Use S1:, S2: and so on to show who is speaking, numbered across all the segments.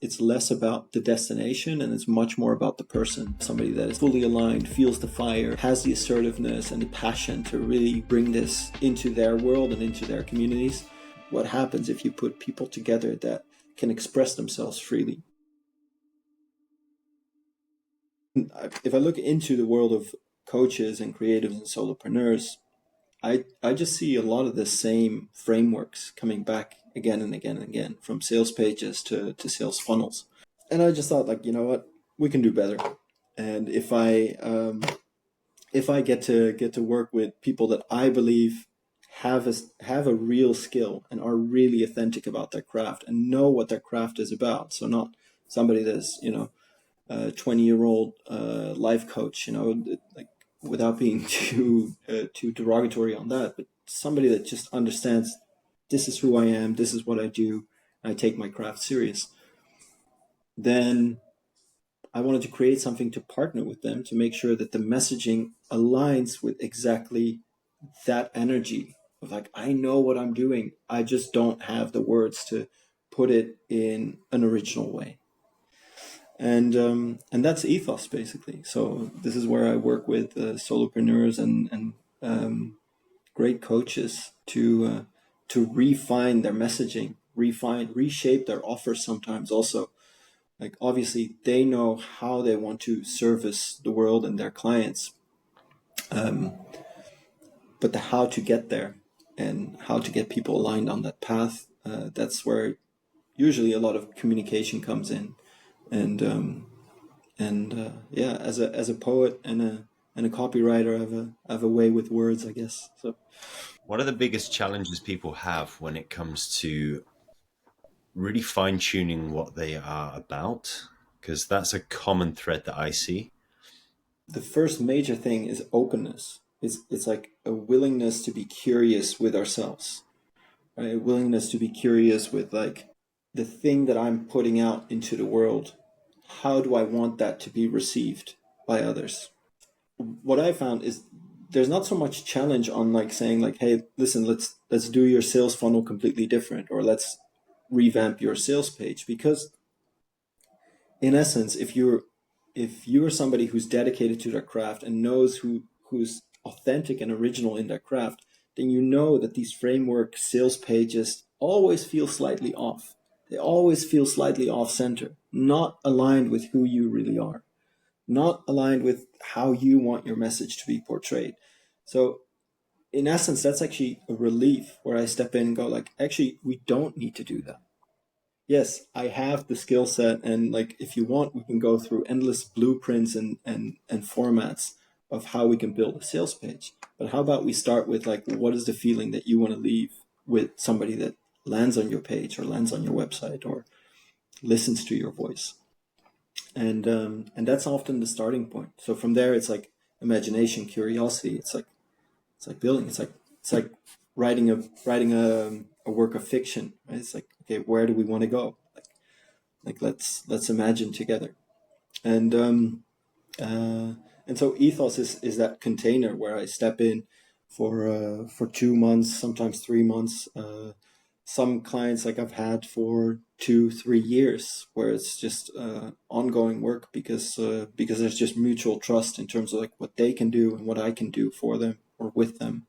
S1: it's less about the destination and it's much more about the person. Somebody that is fully aligned, feels the fire, has the assertiveness and the passion to really bring this into their world and into their communities. What happens if you put people together that can express themselves freely? If I look into the world of coaches and creatives and solopreneurs, I just see a lot of the same frameworks coming back again and again and again, from sales pages to sales funnels. And I just thought, like, you know what, we can do better. And if I get to work with people that I believe have a real skill and are really authentic about their craft and know what their craft is about, so not somebody that's, you know, a 20-year-old life coach, you know, like, without being too derogatory on that, but somebody that just understands, this is who I am, this is what I do, and I take my craft serious. Then I wanted to create something to partner with them to make sure that the messaging aligns with exactly that energy of, like, I know what I'm doing, I just don't have the words to put it in an original way. And that's Ethos, basically. So this is where I work with solopreneurs and great coaches to refine their messaging, reshape their offers sometimes also. Like, obviously, they know how they want to service the world and their clients, but the how to get there and how to get people aligned on that path, that's where usually a lot of communication comes in. And yeah, as a poet and a copywriter, I have a way with words, I guess. So,
S2: what are the biggest challenges people have when it comes to really fine-tuning what they are about? Because that's a common thread that I see.
S1: The first major thing is openness. It's like a willingness to be curious with ourselves, right? A willingness to be curious with, like, the thing that I'm putting out into the world. How do I want that to be received by others? What I found is there's not so much challenge on, like, saying, like, hey, listen, let's do your sales funnel completely different, or let's revamp your sales page, because in essence, if you're somebody who's dedicated to their craft and knows who's authentic and original in their craft, then you know that these framework sales pages always feel slightly off. They always feel slightly off center, not aligned with who you really are, not aligned with how you want your message to be portrayed. So in essence, that's actually a relief where I step in and go, like, actually, we don't need to do that. Yes, I have the skill set, and, like, if you want, we can go through endless blueprints and formats of how we can build a sales page. But how about we start with, like, what is the feeling that you want to leave with somebody that lands on your page or lands on your website or listens to your voice? And that's often the starting point. So from there, it's like imagination, curiosity. It's like building. It's like writing a work of fiction. Right? It's like, okay, where do we want to go? Like let's imagine together. And so Ethos is that container where I step in for 2 months, sometimes 3 months. Some clients, like, I've had for 2-3 years, where it's just ongoing work because there's just mutual trust in terms of, like, what they can do and what I can do for them or with them.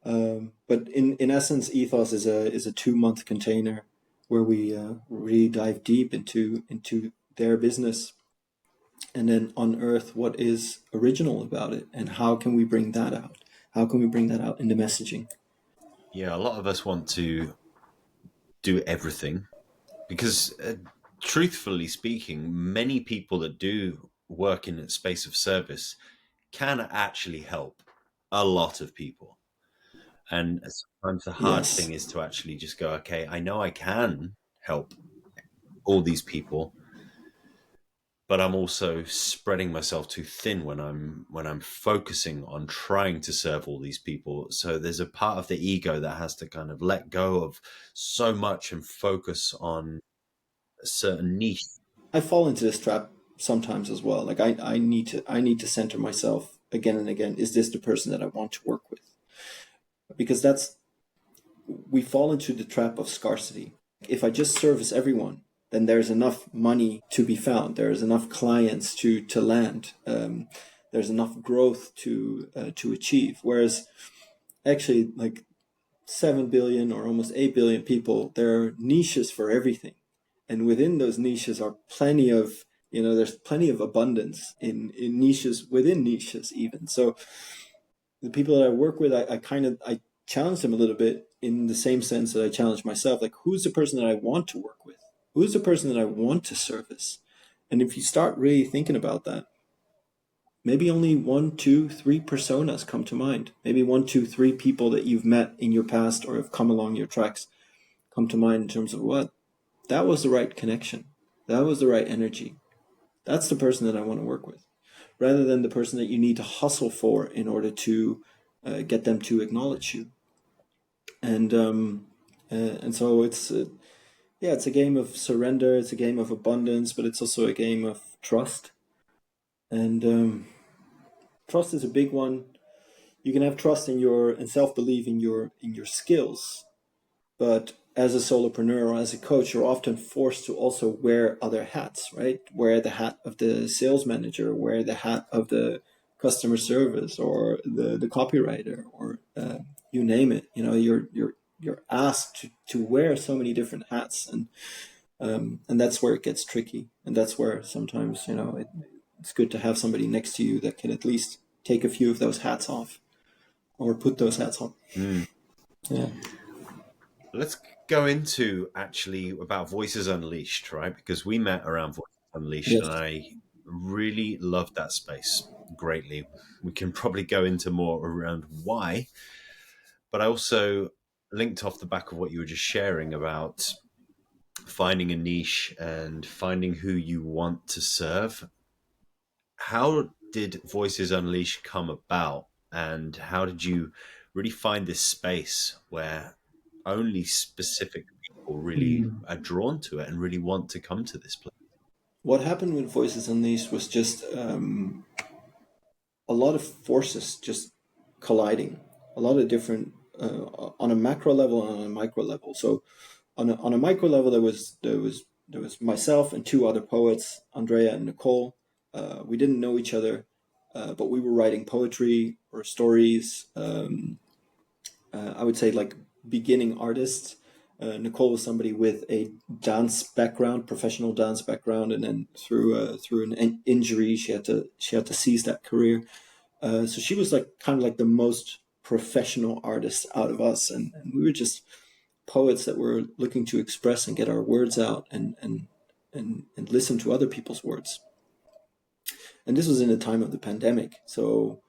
S1: But in essence, Ethos is a 2-month container where we really dive deep into their business and then unearth what is original about it and how can we bring that out? How can we bring that out in the messaging?
S2: Yeah, a lot of us want to do everything because, truthfully speaking, many people that do work in a space of service can actually help a lot of people. And sometimes the hard
S1: Yes.
S2: thing is to actually just go, okay, I know I can help all these people, but I'm also spreading myself too thin when I'm focusing on trying to serve all these people. So there's a part of the ego that has to kind of let go of so much and focus on a certain niche.
S1: I fall into this trap sometimes as well. Like, I need to center myself again and again. Is this the person that I want to work with? Because we fall into the trap of scarcity. If I just service everyone, then there's enough money to be found. There's enough clients to land. There's enough growth to achieve. Whereas actually, like 7 billion or almost 8 billion people, there are niches for everything. And within those niches are plenty of, there's plenty of abundance in niches within niches even. So the people that I work with, I challenge them a little bit in the same sense that I challenge myself. Like, who's the person that I want to work with? Who's the person that I want to service? And if you start really thinking about that, maybe only 1, 2, 3 personas come to mind. Maybe 1, 2, 3 people that you've met in your past or have come along your tracks come to mind in terms of what? That was the right connection. That was the right energy. That's the person that I want to work with, rather than the person that you need to hustle for in order to get them to acknowledge you. And so it's a game of surrender. It's a game of abundance, but it's also a game of trust. And trust is a big one. You can have trust and self-belief in your skills, but as a solopreneur or as a coach, you're often forced to also wear other hats, right? Wear the hat of the sales manager, wear the hat of the customer service, or the copywriter, or you name it. You're asked to wear so many different hats, and that's where it gets tricky. And that's where sometimes it's good to have somebody next to you that can at least take a few of those hats off, or put those hats on. Yeah.
S2: Let's go into actually about Voices Unleashed, right? Because we met around Voices Unleashed,
S1: Yes.
S2: and I really loved that space greatly. We can probably go into more around why, but I also linked off the back of what you were just sharing about finding a niche and finding who you want to serve. How did Voices Unleashed come about, and how did you really find this space where only specific people really are drawn to it and really want to come to this place?
S1: What happened with Voices Unleashed was just a lot of forces just colliding, a lot of different on a macro level and on a micro level. So on a micro level, there was myself and 2 other poets, Andrea and Nicole. We didn't know each other, but we were writing poetry or stories. I would say like beginning artists. Nicole was somebody with a dance background, professional dance background, and then through an injury, she had to cease that career. So she was like kind of like the most professional artist out of us, and we were just poets that were looking to express and get our words out and listen to other people's words. And this was in the time of the pandemic. So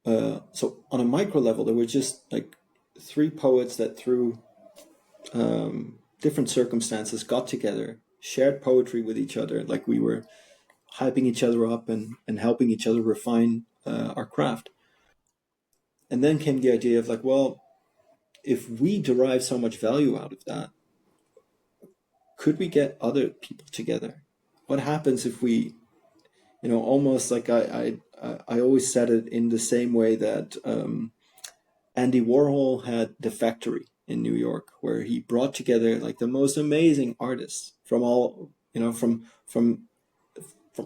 S1: on a micro level, there were just like 3 poets that through different circumstances got together, shared poetry with each other, like we were hyping each other up and helping each other refine our craft. And then came the idea of like, well, if we derive so much value out of that, could we get other people together? What happens if we, almost like I always said it in the same way that Andy Warhol had The Factory in New York, where he brought together like the most amazing artists from all, from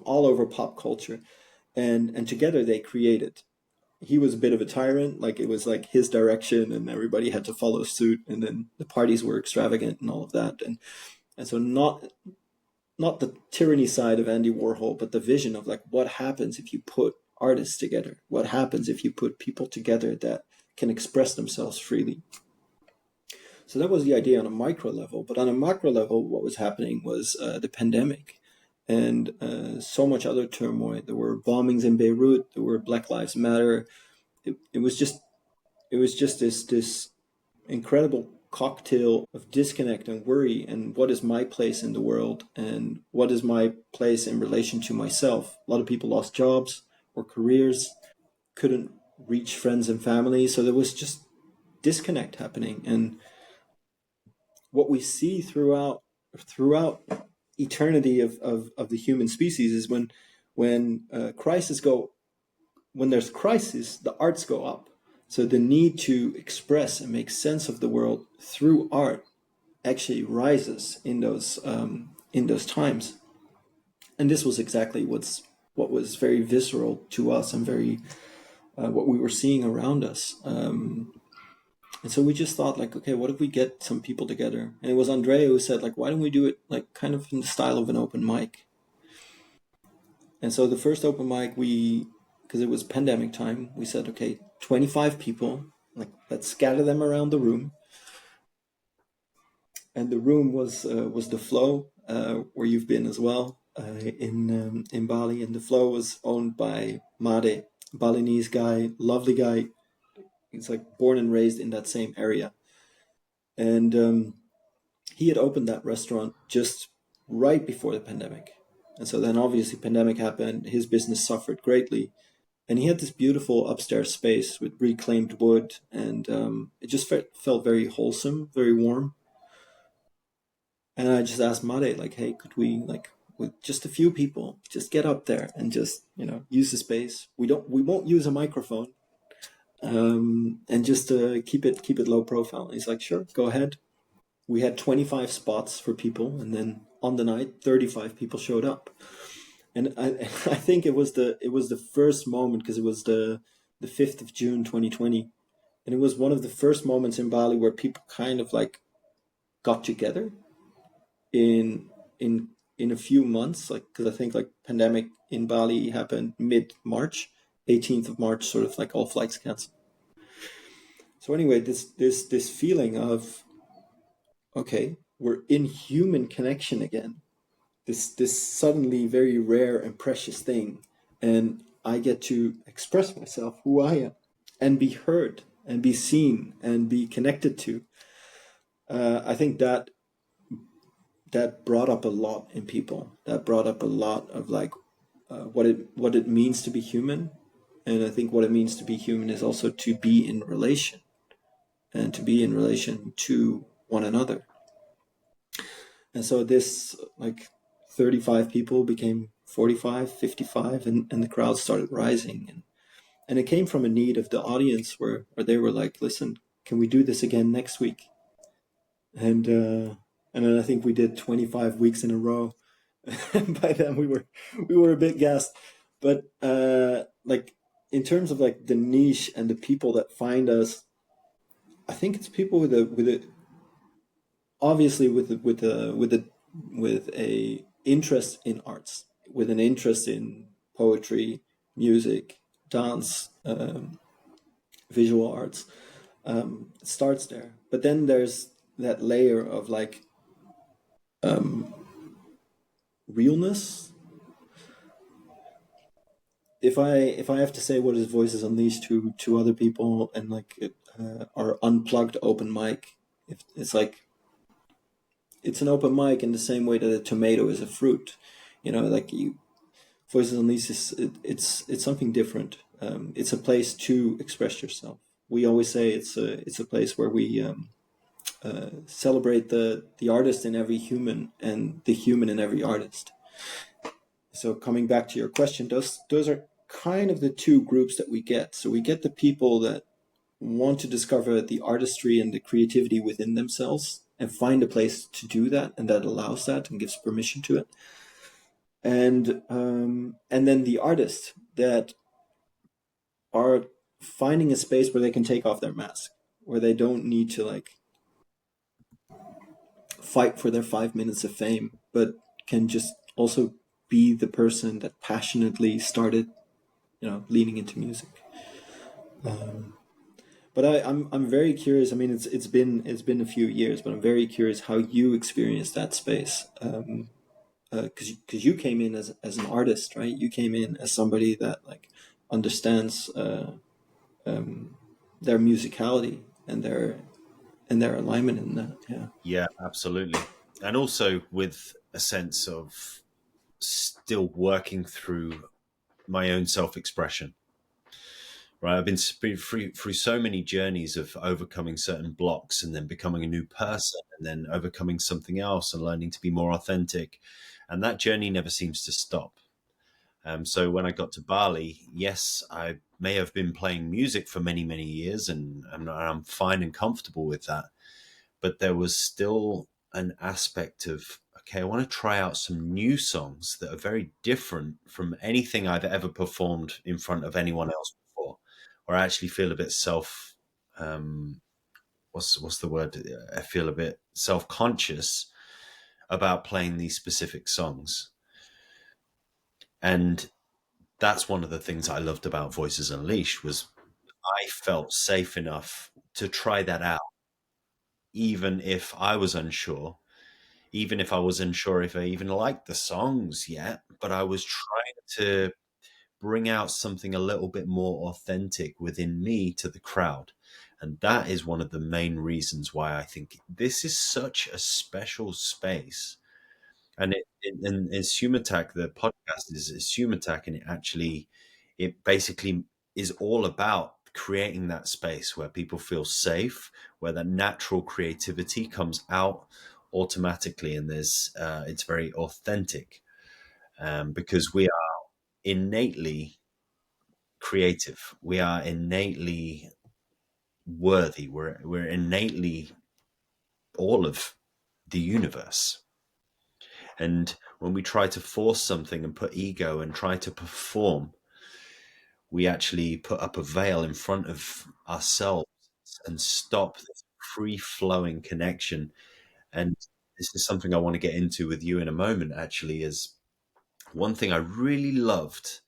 S1: all over pop culture, and together they created. He was a bit of a tyrant, like it was like his direction and everybody had to follow suit, and then the parties were extravagant and all of that. And so not the tyranny side of Andy Warhol, but the vision of like what happens if you put artists together? What happens if you put people together that can express themselves freely? So that was the idea on a micro level. But on a macro level, what was happening was the pandemic and so much other turmoil. There were bombings in Beirut. There were Black Lives Matter. It was just this incredible cocktail of disconnect and worry, and what is my place in the world, and what is my place in relation to myself. A lot of people lost jobs or careers, couldn't reach friends and family, so there was just disconnect happening. And what we see throughout eternity of the human species is when there's crisis, the arts go up. So the need to express and make sense of the world through art actually rises in those in those times. And this was exactly what was very visceral to us and very what we were seeing around us. And so we just thought like, okay, what if we get some people together? And it was Andrea who said like, why don't we do it like kind of in the style of an open mic? And so the first open mic, because it was pandemic time, we said, okay, 25 people, like let's scatter them around the room. And the room was the Flow, where you've been as well, in Bali. And the Flow was owned by Made, Balinese guy, lovely guy. He's like born and raised in that same area. And he had opened that restaurant just right before the pandemic. And so then obviously pandemic happened, his business suffered greatly. And he had this beautiful upstairs space with reclaimed wood, and it just felt very wholesome, very warm. And I just asked Made, like, hey, could we, like, with just a few people, just get up there and just, use the space. We won't use a microphone, and just keep it low profile. And he's like, sure, go ahead. We had 25 spots for people, and then on the night, 35 people showed up. And I think it was the first moment, because it was the 5th of June 2020, and it was one of the first moments in Bali where people kind of like got together in a few months, like, because I think like pandemic in Bali happened mid-March, 18th of March, sort of like all flights canceled. So anyway, this feeling of, okay, we're in human connection again, this suddenly very rare and precious thing, and I get to express myself, who I am, and be heard and be seen and be connected to. I think that brought up a lot in people. That brought up a lot of like what it means to be human. And I think what it means to be human is also to be in relation, and to be in relation to one another. And so this, like, 35 people became 45, 55, and the crowd started rising. And it came from a need of the audience where they were like, listen, can we do this again next week? And then I think we did 25 weeks in a row. And by then we were a bit gassed. But like, in terms of like the niche and the people that find us, I think it's people with a obviously with a interest in arts, with an interest in poetry, music, dance, visual arts. It starts there, but then there's that layer of like realness. If I have to say what is Voices Unleashed to other people, and like our unplugged open mic, if it's like, it's an open mic in the same way that a tomato is a fruit, like Voices Unleashed it's something different. It's a place to express yourself. We always say it's a place where we celebrate the artist in every human and the human in every artist. So coming back to your question, those are kind of the two groups that we get. So we get the people that want to discover the artistry and the creativity within themselves and find a place to do that, and that allows that and gives permission to it. And then the artists that are finding a space where they can take off their mask, where they don't need to like fight for their 5 minutes of fame, but can just also be the person that passionately started, leaning into music. But I'm very curious. I mean, it's been a few years, but I'm very curious how you experienced that space. Because you came in as an artist, right? You came in as somebody that like understands their musicality and their alignment in that.
S2: Yeah, absolutely. And also with a sense of still working through my own self-expression. Right, I've been through so many journeys of overcoming certain blocks and then becoming a new person and then overcoming something else and learning to be more authentic. And that journey never seems to stop. So when I got to Bali, yes, I may have been playing music for many, many years, and I'm fine and comfortable with that. But there was still an aspect of, okay, I want to try out some new songs that are very different from anything I've ever performed in front of anyone else before, or I actually feel a bit what's the word? I feel a bit self-conscious about playing these specific songs. And that's one of the things I loved about Voices Unleashed was I felt safe enough to try that out, even if I was unsure, even if I was unsure if I even liked the songs yet, but I was trying to bring out something a little bit more authentic within me to the crowd. And that is one of the main reasons why I think this is such a special space. And in Isumataq, the podcast is Isumataq, and it basically is all about creating that space where people feel safe, where that natural creativity comes out automatically, and it's very authentic, because we are innately creative. We are innately worthy. We're innately all of the universe. And when we try to force something and put ego and try to perform, we actually put up a veil in front of ourselves and stop this free flowing connection. And this is something I want to get into with you in a moment, actually, is one thing I really loved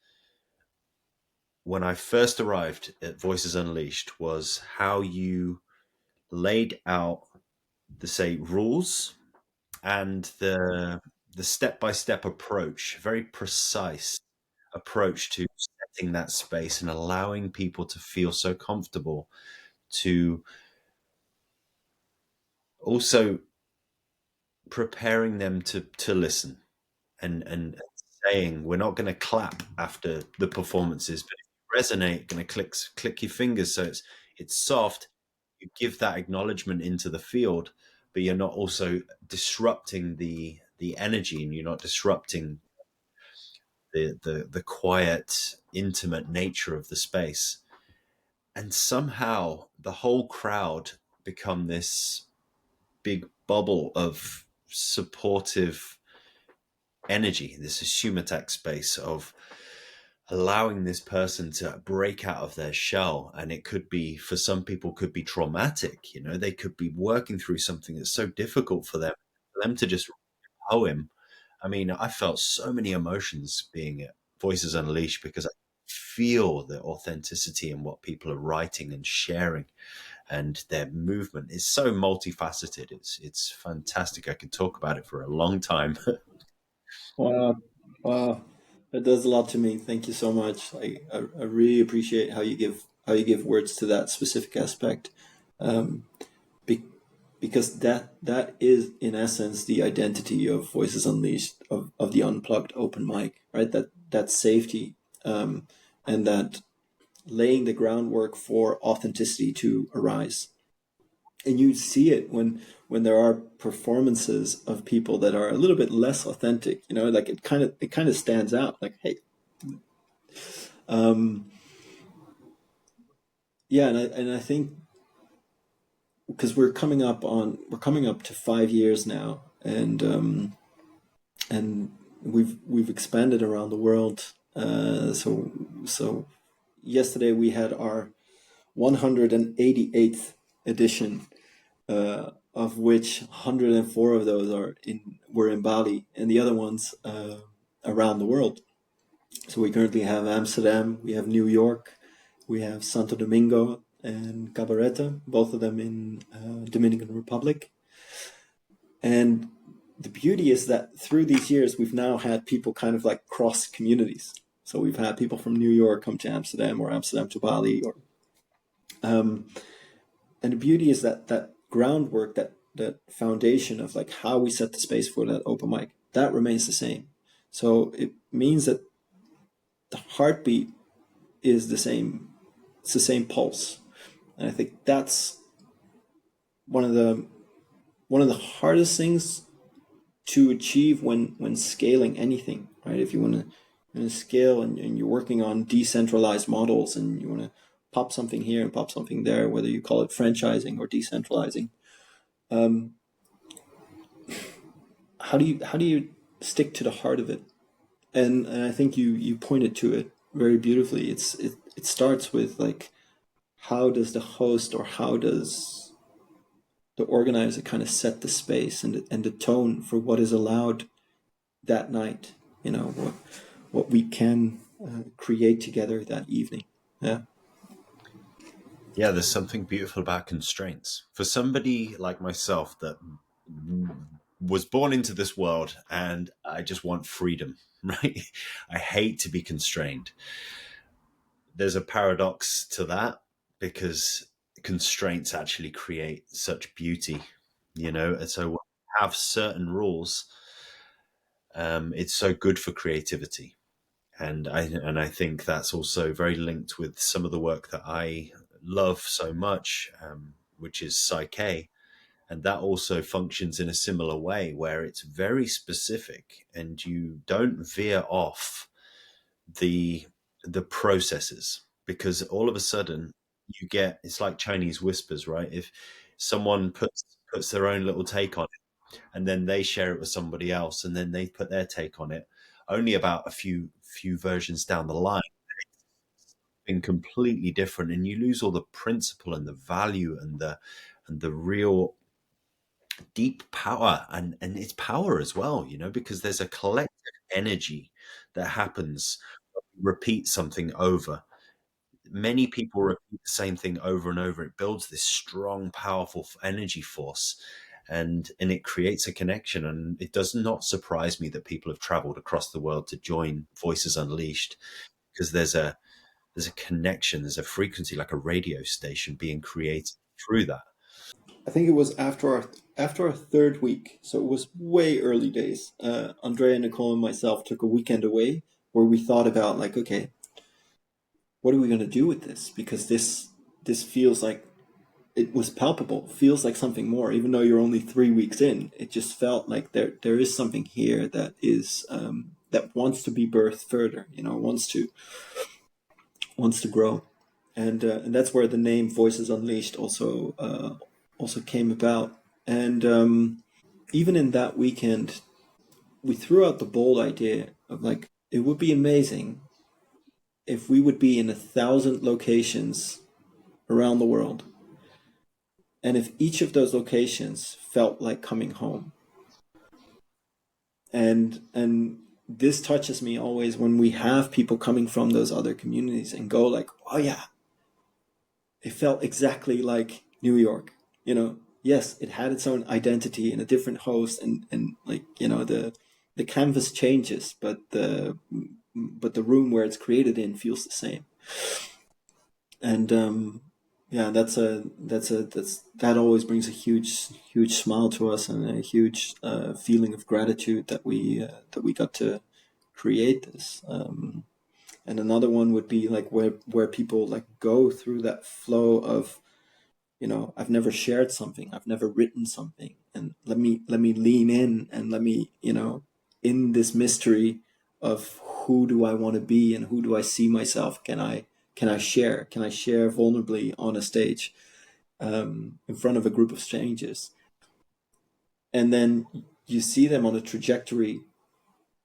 S2: when I first arrived at Voices Unleashed was how you laid out the, say, rules and the step-by-step approach, very precise approach to setting that space and allowing people to feel so comfortable, to also preparing them to listen and saying we're not going to clap after the performances, but if you resonate, going to click your fingers so it's soft. You give that acknowledgement into the field, but you're not also disrupting the energy, and you're not disrupting the quiet, intimate nature of the space. And somehow the whole crowd become this big bubble of supportive energy, this Isumataq space of allowing this person to break out of their shell. And it could be, for some people, could be traumatic. They could be working through something that's so difficult for them to just poem. I mean, I felt so many emotions being at Voices Unleashed because I feel the authenticity in what people are writing and sharing, and their movement is so multifaceted. It's fantastic. I could talk about it for a long time.
S1: Wow, wow, that does a lot to me. Thank you so much. I really appreciate how you give words to that specific aspect, um, be, because that is in essence the identity of Voices Unleashed, of the unplugged open mic, right? That safety, and that laying the groundwork for authenticity to arise. And you see it when there are performances of people that are a little bit less authentic, like it kind of stands out, like, hey, um yeah. And I think because we're coming up to 5 years now, and we've expanded around the world. So yesterday we had our 188th edition, of which 104 of those were in Bali, and the other ones around the world. So we currently have Amsterdam, we have New York, we have Santo Domingo and Cabareta, both of them in Dominican Republic. And the beauty is that through these years, we've now had people kind of like cross communities. So we've had people from New York come to Amsterdam, or Amsterdam to Bali, or and the beauty is that groundwork, that foundation of like how we set the space for that open mic, that remains the same. So it means that the heartbeat is the same. It's the same pulse, and I think that's one of the hardest things to achieve when scaling anything, right? If you want to scale, and you're working on decentralized models, and you want to pop something here and pop something there, whether you call it franchising or decentralizing, um, how do you stick to the heart of it? And I think you pointed to it very beautifully. It starts with like, how does the host, or how does the organizer kind of set the space and the tone for what is allowed that night? You know, what we can create together that evening. Yeah.
S2: Yeah, there's something beautiful about constraints. For somebody like myself that was born into this world and I just want freedom, right? I hate to be constrained. There's a paradox to that because constraints actually create such beauty, you know? And so when we have certain rules, it's so good for creativity. And I think that's also very linked with some of the work that I love so much, which is Psyche, and that also functions in a similar way where it's very specific and you don't veer off the processes, because all of a sudden you get, it's like Chinese whispers, right? If someone puts their own little take on it and then they share it with somebody else and then they put their take on it, only about a few versions down the line been completely different, and you lose all the principle and the value and the real deep power and its power as well, you know, because there's a collective energy that happens when you repeat something over. Many people repeat the same thing over and over. It builds this strong, powerful energy force, and it creates a connection. And it does not surprise me that people have traveled across the world to join Voices Unleashed, because there's a connection, there's a frequency, like a radio station being created through that.
S1: I think it was after our third week, so it was way early days. Andrea, Nicole, and myself took a weekend away where we thought about like, okay, what are we going to do with this? Because this feels like it was palpable, feels like something more. Even though you're only 3 weeks in, it just felt like there is something here that is that wants to be birthed further. You know, wants to grow, and that's where the name Voices Unleashed also came about. And even in that weekend, we threw out the bold idea of like, it would be amazing if we would be in 1,000 locations around the world, and if each of those locations felt like coming home. And this touches me always when we have people coming from those other communities and go like, oh yeah, it felt exactly like New York. You know, yes, it had its own identity and a different host, and like, you know, the canvas changes, but the room where it's created in feels the same. And yeah, that always brings a huge smile to us, and a huge feeling of gratitude that we got to create this. And another one would be like where people like go through that flow of, you know, I've never shared something, I've never written something, and let me lean in, and let me, you know, in this mystery of who do I want to be and who do I see myself, can I share vulnerably on a stage, in front of a group of strangers, and then you see them on a trajectory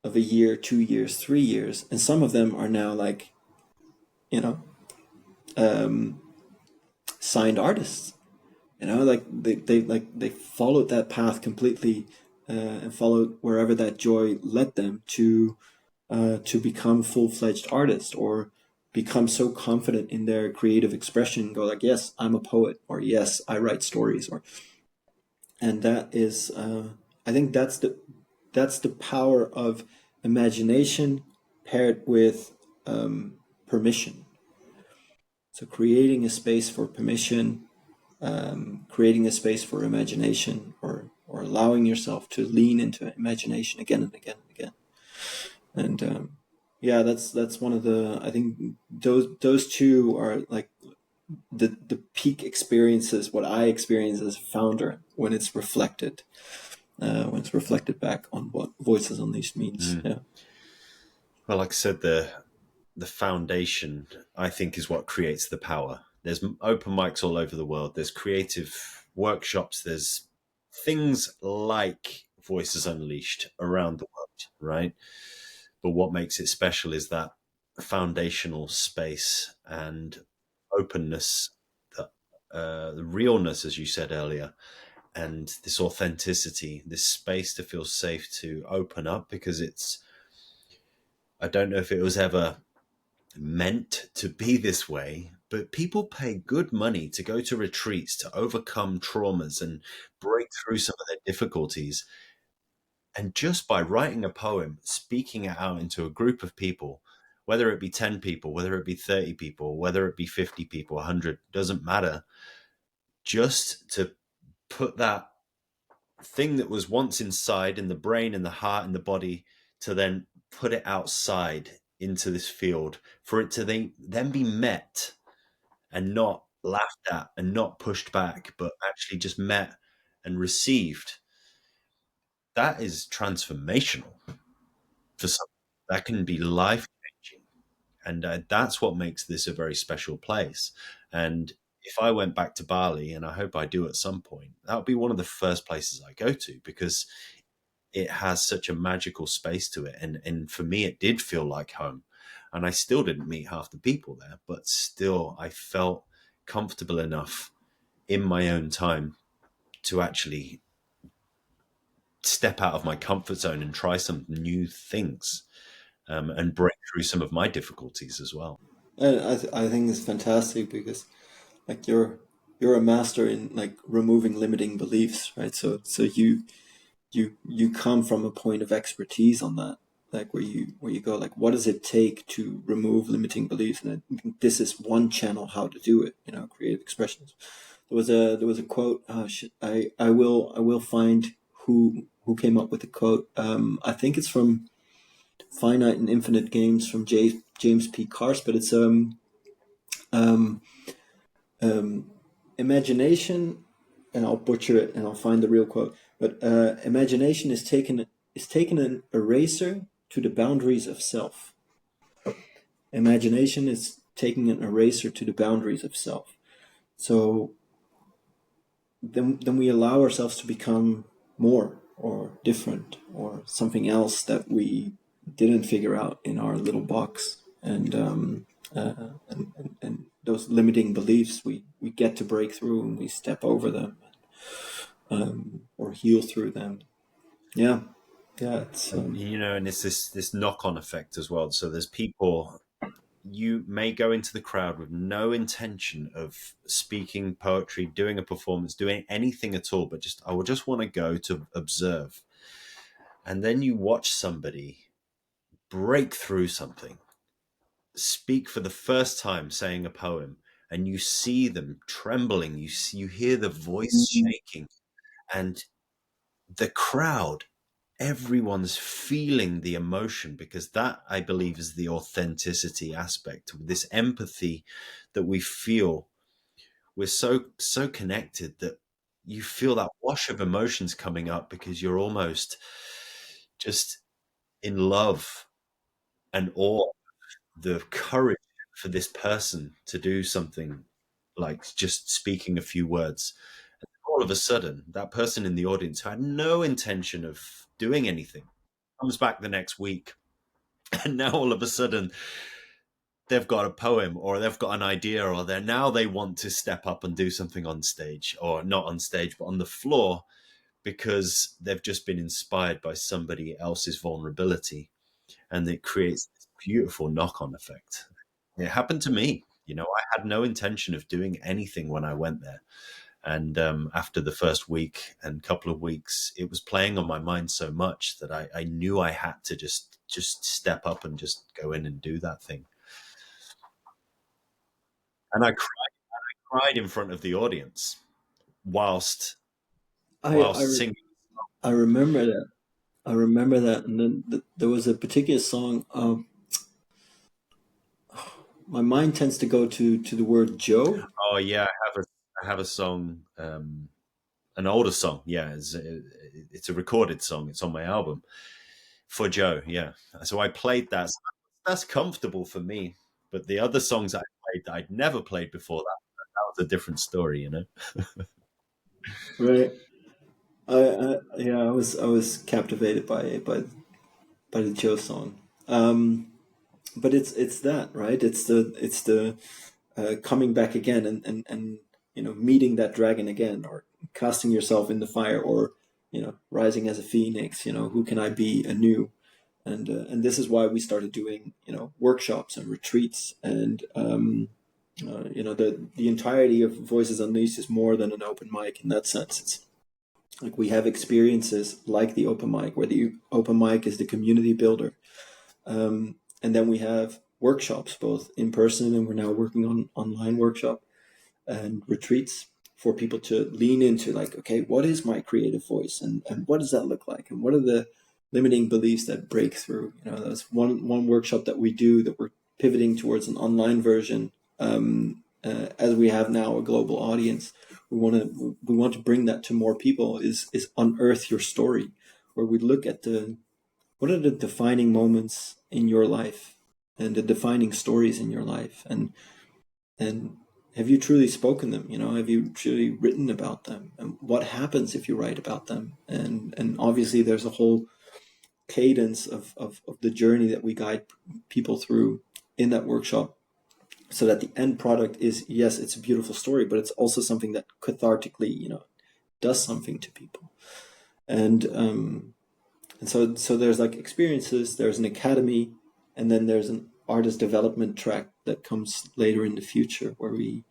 S1: of a year, 2 years, 3 years, and some of them are now like, you know, um, signed artists. You know, like they followed that path completely, and followed wherever that joy led them to become full-fledged artists, or become so confident in their creative expression, go like, yes, I'm a poet, or yes, I write stories, or and that is, I think that's the power of imagination paired with permission. So creating a space for permission, creating a space for imagination, or allowing yourself to lean into imagination again and again and again. And yeah, that's one of the, I think those two are like the peak experiences, what I experience as a founder when it's reflected back on what Voices Unleashed means.
S2: Mm.
S1: Yeah.
S2: Well, like I said, the foundation, I think, is what creates the power. There's open mics all over the world. There's creative workshops. There's things like voices unleashed around the world, right? But what makes it special is that foundational space and openness, the realness, as you said earlier, and this authenticity, this space to feel safe to open up, because I don't know if it was ever meant to be this way, but people pay good money to go to retreats to overcome traumas and break through some of their difficulties. And just by writing a poem, speaking it out into a group of people, whether it be 10 people, whether it be 30 people, whether it be 50 people, 100, doesn't matter, just to put that thing that was once inside in the brain and the heart and the body, to then put it outside into this field, for it to then be met and not laughed at and not pushed back, but actually just met and received. That is transformational for some. That can be life changing. And that's what makes this a very special place. And if I went back to Bali, and I hope I do at some point, that would be one of the first places I go to, because it has such a magical space to it. And for me, it did feel like home. And I still didn't meet half the people there, but still I felt comfortable enough in my own time to actually step out of my comfort zone and try some new things, and break through some of my difficulties as well.
S1: And I think it's fantastic because like you're a master in like removing limiting beliefs, right? So you come from a point of expertise on that, like where you go like, what does it take to remove limiting beliefs? And I think this is one channel how to do it. You know, creative expressions. There was a quote. I will find who came up with the quote. I think it's from Finite and Infinite Games from James P. Cars, but it's um, imagination, and I'll butcher it and I'll find the real quote. But imagination is taken an eraser to the boundaries of self. Imagination is taking an eraser to the boundaries of self. So then we allow ourselves to become more or different or something else that we didn't figure out in our little box. And those limiting beliefs, we get to break through and we step over them, or heal through them. Yeah, yeah.
S2: And it's this knock-on effect as well. So there's people, you may go into the crowd with no intention of speaking poetry, doing a performance, doing anything at all, but I would just want to go to observe. And then you watch somebody break through something, speak for the first time, saying a poem, and you see them trembling. You hear the voice shaking, and the crowd, everyone's feeling the emotion, because that, I believe, is the authenticity aspect, this empathy that we feel. We're so connected that you feel that wash of emotions coming up, because you're almost just in love and awe, the courage for this person to do something like just speaking a few words. And all of a sudden, that person in the audience who had no intention of doing anything comes back the next week, and now all of a sudden they've got a poem, or they've got an idea, or they want to step up and do something on stage, or not on stage but on the floor, because they've just been inspired by somebody else's vulnerability, and it creates this beautiful knock-on effect. It happened to me. I had no intention of doing anything when I went there. And after the first week and couple of weeks, it was playing on my mind so much that I knew I had to just step up and just go in and do that thing. And I cried in front of the audience whilst
S1: I I
S2: singing.
S1: I remember that. I remember that, and then there was a particular song. My mind tends to go to the word Joe.
S2: Oh yeah, I have a song, an older song. Yeah, it's a recorded song. It's on my album, For Joe. Yeah, so I played that. So that's comfortable for me. But the other songs I played that I'd never played before, that was a different story.
S1: Right. I was captivated by the Joe song. But it's that, right? It's the coming back again, and meeting that dragon again, or casting yourself in the fire, or rising as a phoenix. Who can I be anew? And this is why we started doing workshops and retreats, and the entirety of Voices Unleashed is more than an open mic in that sense. It's like we have experiences like the open mic, where the open mic is the community builder. And then we have workshops, both in person, and we're now working on online workshop and retreats for people to lean into, like, okay, what is my creative voice, and what does that look like, and what are the limiting beliefs that break through. That's one workshop that we do, that we're pivoting towards an online version. As we have now a global audience, we want to bring that to more people. Is unearth your story, where we look at what are the defining moments in your life, and the defining stories in your life, and have you truly spoken them? Have you truly written about them? And what happens if you write about them? And obviously there's a whole cadence of the journey that we guide people through in that workshop, so that the end product is, yes, it's a beautiful story, but it's also something that cathartically, does something to people. And so there's like experiences, there's an academy, and then there's an artist development track that comes later in the future, where we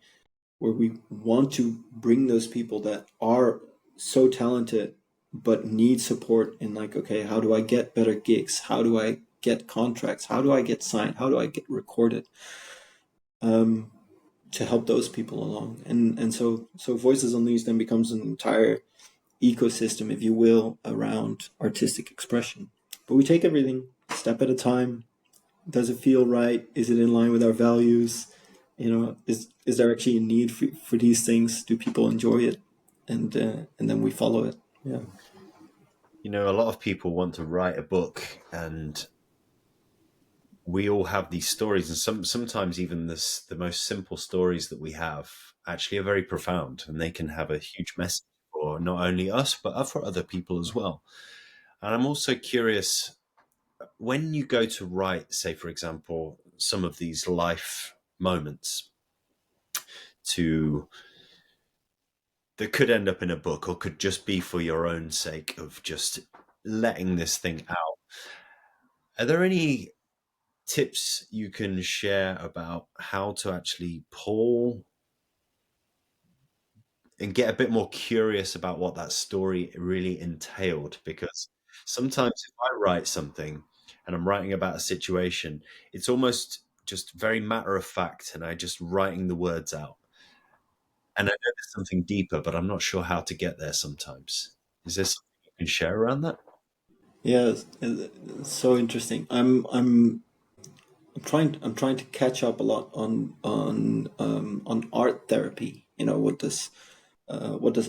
S1: want to bring those people that are so talented but need support in, like, okay, how do I get better gigs? How do I get contracts? How do I get signed? How do I get recorded? To help those people along. And so Voices Unleashed then becomes an entire ecosystem, if you will, around artistic expression. But we take everything step at a time. Does it feel right? Is it in line with our values? Is there actually a need for these things? Do people enjoy it? And then we follow it. Yeah.
S2: A lot of people want to write a book, and we all have these stories, and sometimes even the most simple stories that we have actually are very profound, and they can have a huge message for not only us, but for other people as well. And I'm also curious, when you go to write, say, for example, some of these life moments that could end up in a book, or could just be for your own sake of just letting this thing out, are there any tips you can share about how to actually pull and get a bit more curious about what that story really entailed? Because sometimes if I write something and I'm writing about a situation, it's almost just very matter of fact, and I just writing the words out. And I know there's something deeper, but I'm not sure how to get there sometimes. Is there something you can share around that?
S1: Yeah, it's so interesting. I'm trying to catch up a lot on art therapy. What does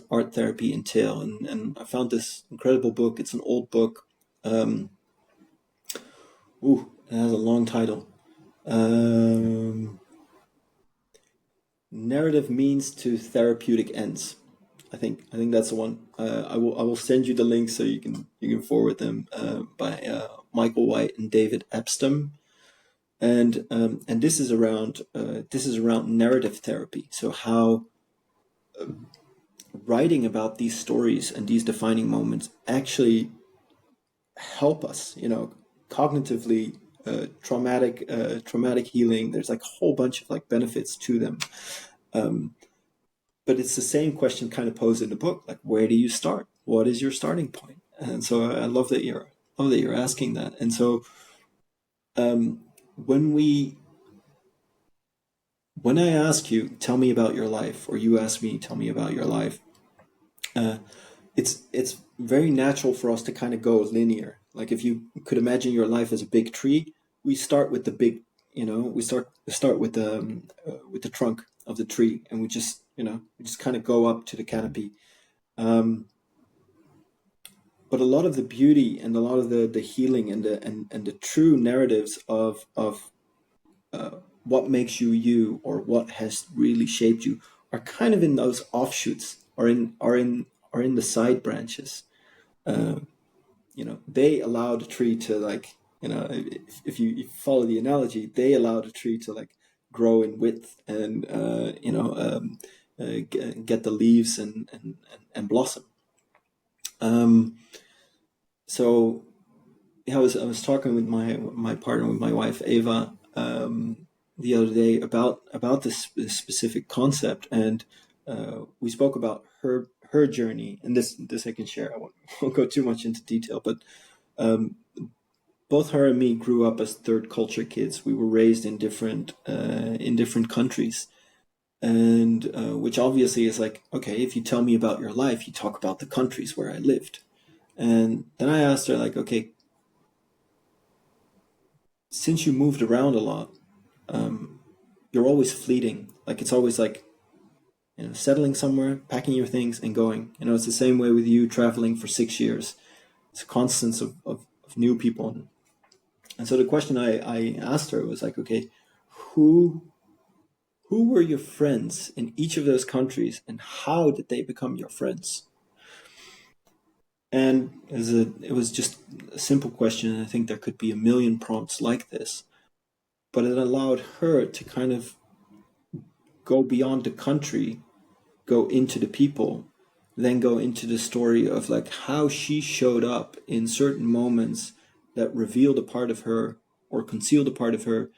S1: art therapy entail? And I found this incredible book. It's an old book. It has a long title. Narrative Means to Therapeutic Ends. I think that's the one. I will send you the link so you can forward them, by Michael White and David Epstein. And this is around narrative therapy. So how writing about these stories and these defining moments actually help us, cognitively, traumatic healing. There's like a whole bunch of like benefits to them. But it's the same question kind of posed in the book, like, where do you start? What is your starting point? And so I love that you're asking that. And so um, when we when I ask you, tell me about your life, or you ask me, tell me about your life, uh, it's very natural for us to kind of go linear. Like, if you could imagine your life as a big tree, we start with the big, we start with the trunk of the tree, and we just kind of go up to the canopy. Um, but a lot of the beauty, and a lot of the healing, and the true narratives of uh, what makes you you, or what has really shaped you, are kind of in those offshoots, or in are in the side branches. They allow the tree to, like, if you follow the analogy, they allow the tree to, like, grow in width and get the leaves and blossom. So yeah, I was talking with my partner, with my wife Ava, the other day about this specific concept, and we spoke about her journey. And this I can share. I won't go too much into detail, but both her and me grew up as third culture kids. We were raised in different countries, and which obviously is like, okay, if you tell me about your life, you talk about the countries where I lived. And then I asked her, like, okay, since you moved around a lot, you're always fleeting. Like, it's always like, settling somewhere, packing your things, and going. It's the same way with you traveling for 6 years. It's a constant of new people. And so the question I asked her was like, okay, who were your friends in each of those countries, and how did they become your friends? And it was just a simple question, and I think there could be a million prompts like this, but it allowed her to kind of go beyond the country, go into the people, then go into the story of, like, how she showed up in certain moments that revealed a part of her or concealed a part of her,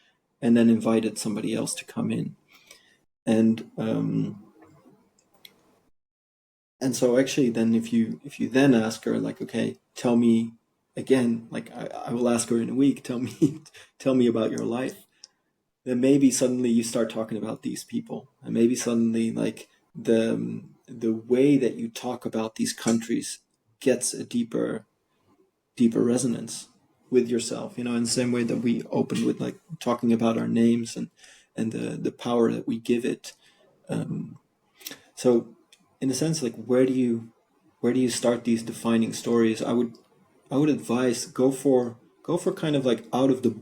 S1: and then invited somebody else to come in. And so actually, then if you then ask her, like, okay, tell me again, like, I will ask her in a week, tell me about your life, then maybe suddenly you start talking about these people, and maybe suddenly, like, the way that you talk about these countries gets a deeper resonance with yourself, in the same way that we opened with, like, talking about our names and the power that we give it. So in a sense, like, where do you start these defining stories? I would advise, go for kind of like out of the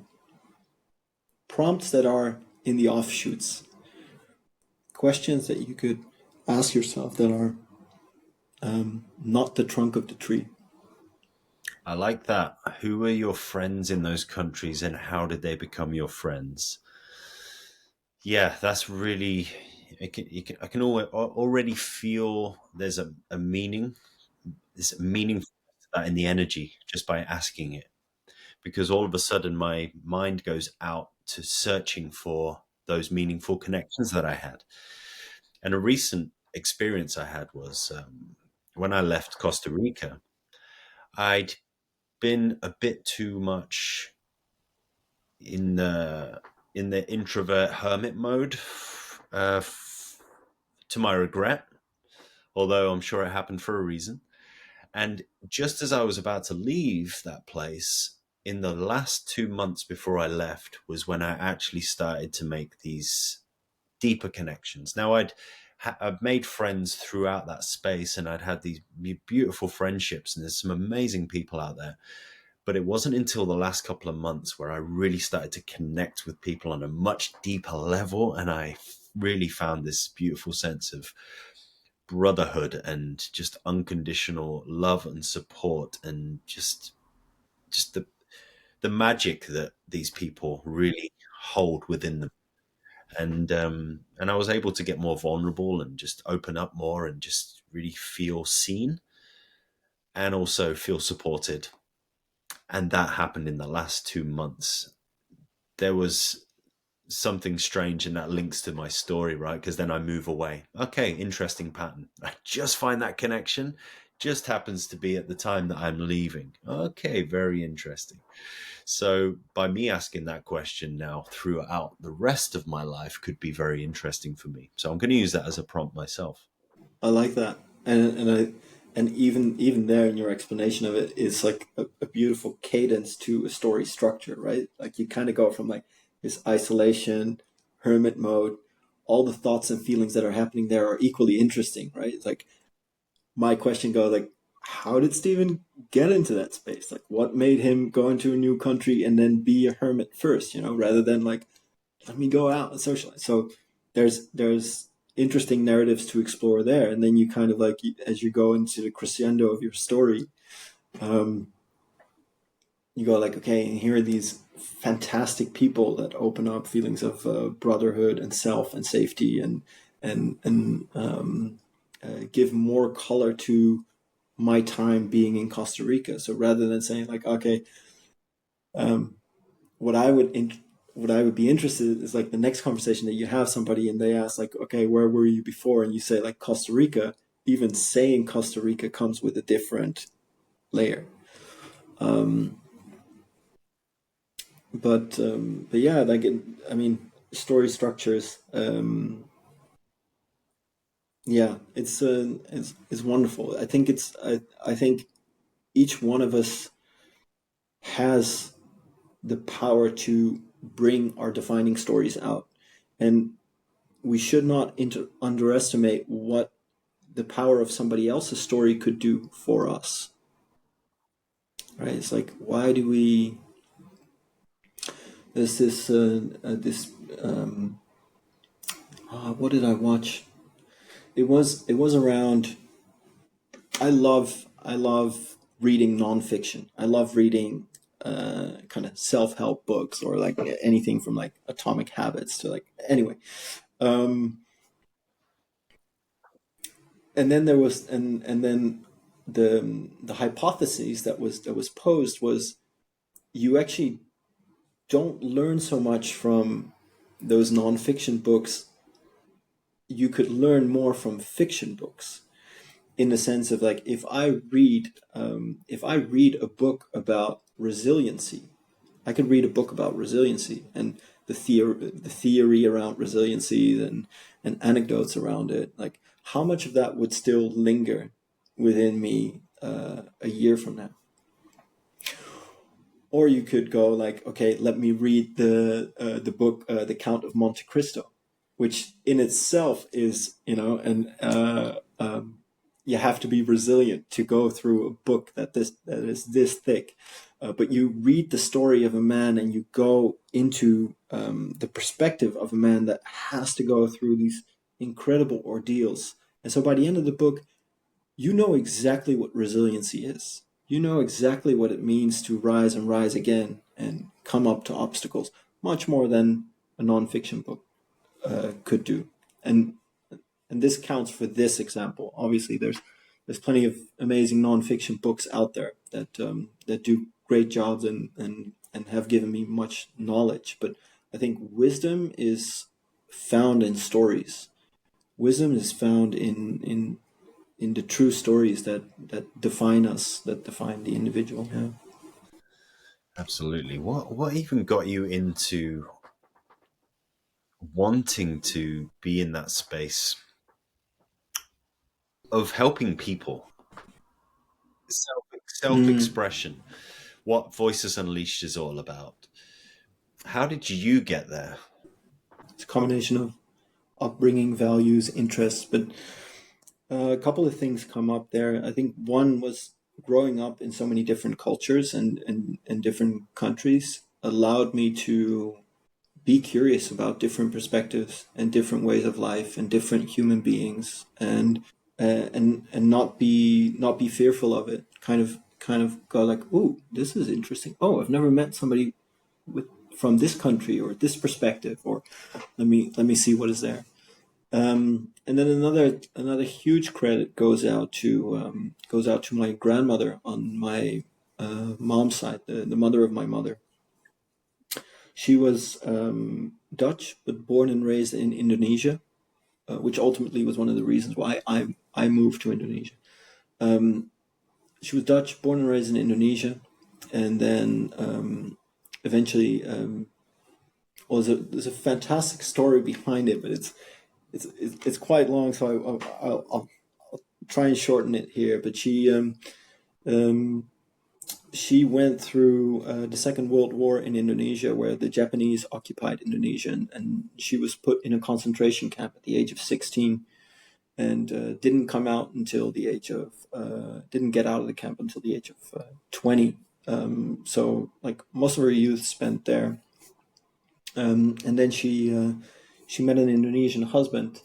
S1: prompts that are in the offshoots, questions that you could ask yourself that are not the trunk of the tree.
S2: I like that. Who are your friends in those countries, and how did they become your friends? Yeah, that's really. I can already feel there's a meaning. There's a meaning to that in the energy just by asking it, because all of a sudden my mind goes out to searching for those meaningful connections that I had. And a recent experience I had was when I left Costa Rica. I'd been a bit too much in the introvert hermit mode, uh, to my regret, although I'm sure it happened for a reason. And just as I was about to leave that place, in the last 2 months before I left, was when I actually started to make these deeper connections. Now, I've made friends throughout that space, and I'd had these beautiful friendships, and there's some amazing people out there. But it wasn't until the last couple of months where I really started to connect with people on a much deeper level, and I really found this beautiful sense of brotherhood and just unconditional love and support, and just the magic that these people really hold within them. And I was able to get more vulnerable and just open up more and just really feel seen and also feel supported. And that happened in the last 2 months. There was something strange, and that links to my story, right? Because then I move away. Okay, interesting pattern. I just find that connection, just happens to be at the time that I'm leaving. Okay, very interesting. So by me asking that question now throughout the rest of my life could be very interesting for me. So I'm going to use that as a prompt myself.
S1: I like that, and even there in your explanation of it is like a beautiful cadence to a story structure, right? Like, you kind of go from, like, this isolation, hermit mode, all the thoughts and feelings that are happening there are equally interesting, right? It's like, my question goes, like, how did Stephen get into that space? Like, what made him go into a new country and then be a hermit first, rather than, like, let me go out and socialize. So there's interesting narratives to explore there. And then you kind of like, as you go into the crescendo of your story, you go like, okay, and here are these fantastic people that open up feelings of brotherhood and self and safety and give more color to my time being in Costa Rica. So rather than saying like, okay, what I would be interested in is like the next conversation that you have somebody and they ask like, okay, where were you before? And you say like Costa Rica. Even saying Costa Rica comes with a different layer. But yeah, like I mean, story structures. Yeah, it's wonderful. I think I think each one of us has the power to bring our defining stories out, and we should not underestimate what the power of somebody else's story could do for us. Right? It's like, why do we? There's this. What did I watch? It was around. I love reading nonfiction. I love reading kind of self-help books or like anything from like Atomic Habits to like anyway. Um, and then there was and then the hypothesis that was posed was you actually don't learn so much from those nonfiction books. You could learn more from fiction books in the sense of like if I read a book about resiliency, I could read a book about resiliency and the theory around resiliency and anecdotes around it. Like how much of that would still linger within me a year from now? Or you could go like, okay, let me read the book, The Count of Monte Cristo, which in itself is, and you have to be resilient to go through a book that is this thick. But you read the story of a man and you go into the perspective of a man that has to go through these incredible ordeals. And so by the end of the book, you know exactly what resiliency is. You know exactly what it means to rise and rise again and come up to obstacles, much more than a nonfiction book could do. And and this counts for this example. Obviously, there's plenty of amazing nonfiction books out there that do great jobs and have given me much knowledge. But I think wisdom is found in stories. Wisdom is found in the true stories that define us, that define the individual. Yeah.
S2: Absolutely. What even got you into wanting to be in that space of helping people? Self
S1: Mm.
S2: expression. What Voices Unleashed is all about. How did you get there?
S1: It's a combination of upbringing, values, interests, but a couple of things come up there. I think one was growing up in so many different cultures and different countries allowed me to be curious about different perspectives and different ways of life and different human beings and not be fearful of it. Kind of go like, ooh, this is interesting. Oh, I've never met somebody with from this country or this perspective, or let me see what is there. And then another huge credit goes out to my grandmother on my mom's side, the mother of my mother. She was Dutch, but born and raised in Indonesia, which ultimately was one of the reasons why I moved to Indonesia. She was Dutch, born and raised in Indonesia, and then eventually, well, there's a fantastic story behind it, but it's quite long, so I'll try and shorten it here. But um, she went through the Second World War in Indonesia, where the Japanese occupied Indonesia, and she was put in a concentration camp at the age of 16, and didn't come out until the age of didn't get out of the camp until the age of 20. So like most of her youth spent there, and then she met an Indonesian husband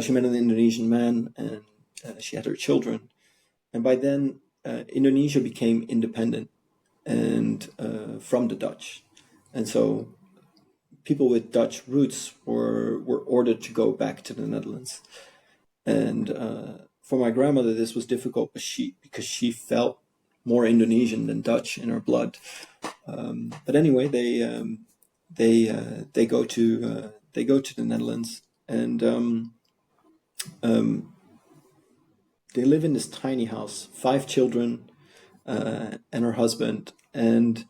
S1: She met an Indonesian man, and she had her children. And by then, Indonesia became independent and from the Dutch, and so people with Dutch roots were ordered to go back to the Netherlands. And for my grandmother, this was difficult, because she felt more Indonesian than Dutch in her blood. But anyway, they go to the Netherlands, and they live in this tiny house, 5 children, and her husband. And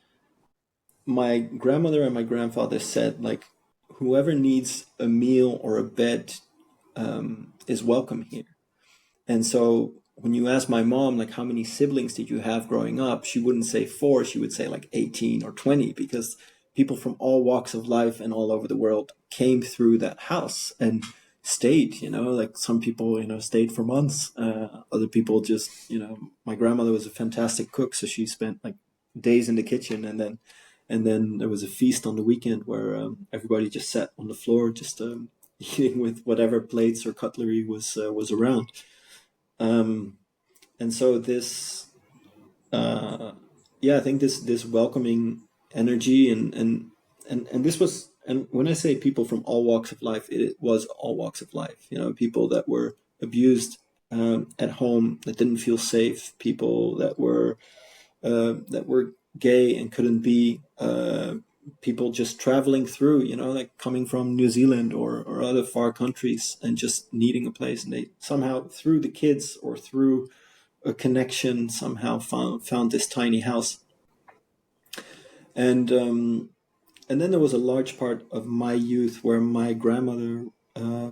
S1: my grandmother and my grandfather said, like, whoever needs a meal or a bed is welcome here. And so when you ask my mom, like, how many siblings did you have growing up, she wouldn't say 4, she would say like 18 or 20, because people from all walks of life and all over the world came through that house and stayed, like some people, stayed for months. Other people just, my grandmother was a fantastic cook, so she spent like days in the kitchen, and then there was a feast on the weekend where everybody just sat on the floor, just eating with whatever plates or cutlery was around. And so this, I think this welcoming energy, and this was, and when I say people from all walks of life, it was all walks of life. People that were abused at home, that didn't feel safe, people that were gay and couldn't be, people just traveling through, like coming from New Zealand or other far countries and just needing a place, and they somehow, through the kids or through a connection, somehow found this tiny house. And then there was a large part of my youth where my grandmother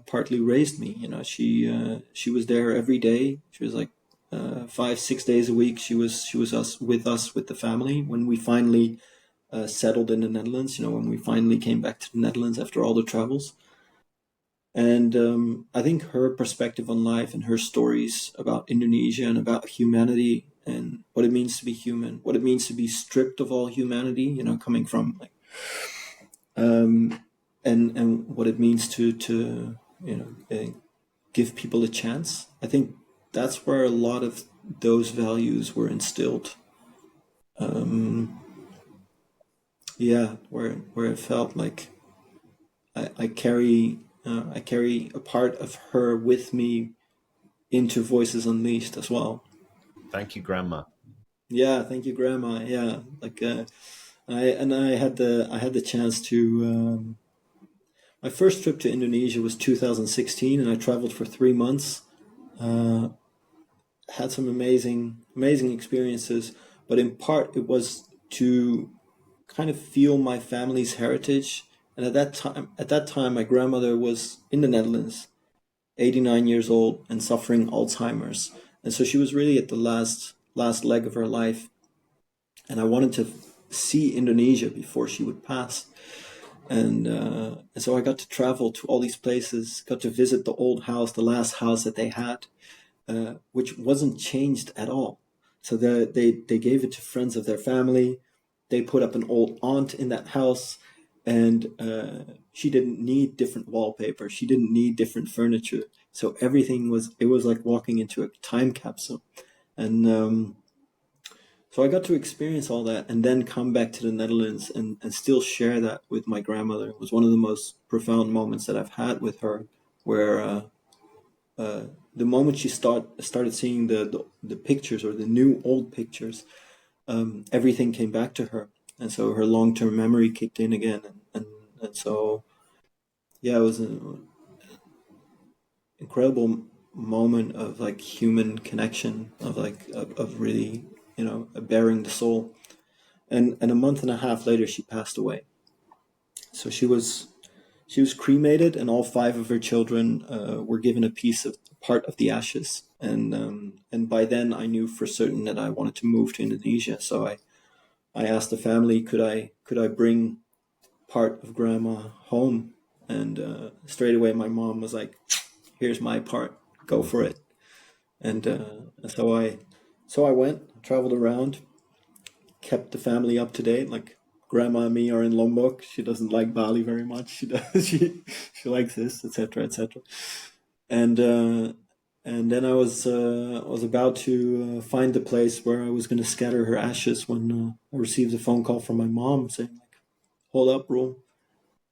S1: partly raised me. She was there every day. She was like 5-6 days a week. She was with the family when we finally settled in the Netherlands. When we finally came back to the Netherlands after all the travels. And I think her perspective on life and her stories about Indonesia and about humanity and what it means to be human, what it means to be stripped of all humanity, coming from like, and what it means to give people a chance. I think that's where a lot of those values were instilled. Where it felt like I carry a part of her with me into Voices Unleashed as well.
S2: Thank you, Grandma.
S1: Yeah, thank you, Grandma. Yeah, like I had the chance to. My first trip to Indonesia was 2016, and I traveled for 3 months. Had some amazing experiences, but in part it was to kind of feel my family's heritage. And at that time, my grandmother was in the Netherlands, 89 years old and suffering Alzheimer's. And so she was really at the last leg of her life. And I wanted to see Indonesia before she would pass. And so I got to travel to all these places, got to visit the old house, the last house that they had, which wasn't changed at all. So they gave it to friends of their family. They put up an old aunt in that house, and she didn't need different wallpaper. She didn't need different furniture. So everything was like walking into a time capsule. And so I got to experience all that and then come back to the Netherlands and still share that with my grandmother. It was one of the most profound moments that I've had with her, where the moment she started seeing the pictures, or the new old pictures, everything came back to her. And so her long-term memory kicked in again. And so, yeah, it was an incredible moment of like human connection, of really, bearing the soul. And a month and a half later, she passed away. So she was cremated, and all 5 of her children were given a part of the ashes. And by then I knew for certain that I wanted to move to Indonesia. So I asked the family, could I bring part of Grandma home? And straight away my mom was like, here's my part, go for it. And so I went, traveled around, kept the family up to date. Like, Grandma and me are in Lombok. She doesn't like Bali very much. She likes this, etc., etc. and then I was about to find the place where I was going to scatter her ashes when I received a phone call from my mom saying, like, "Hold up, Roel.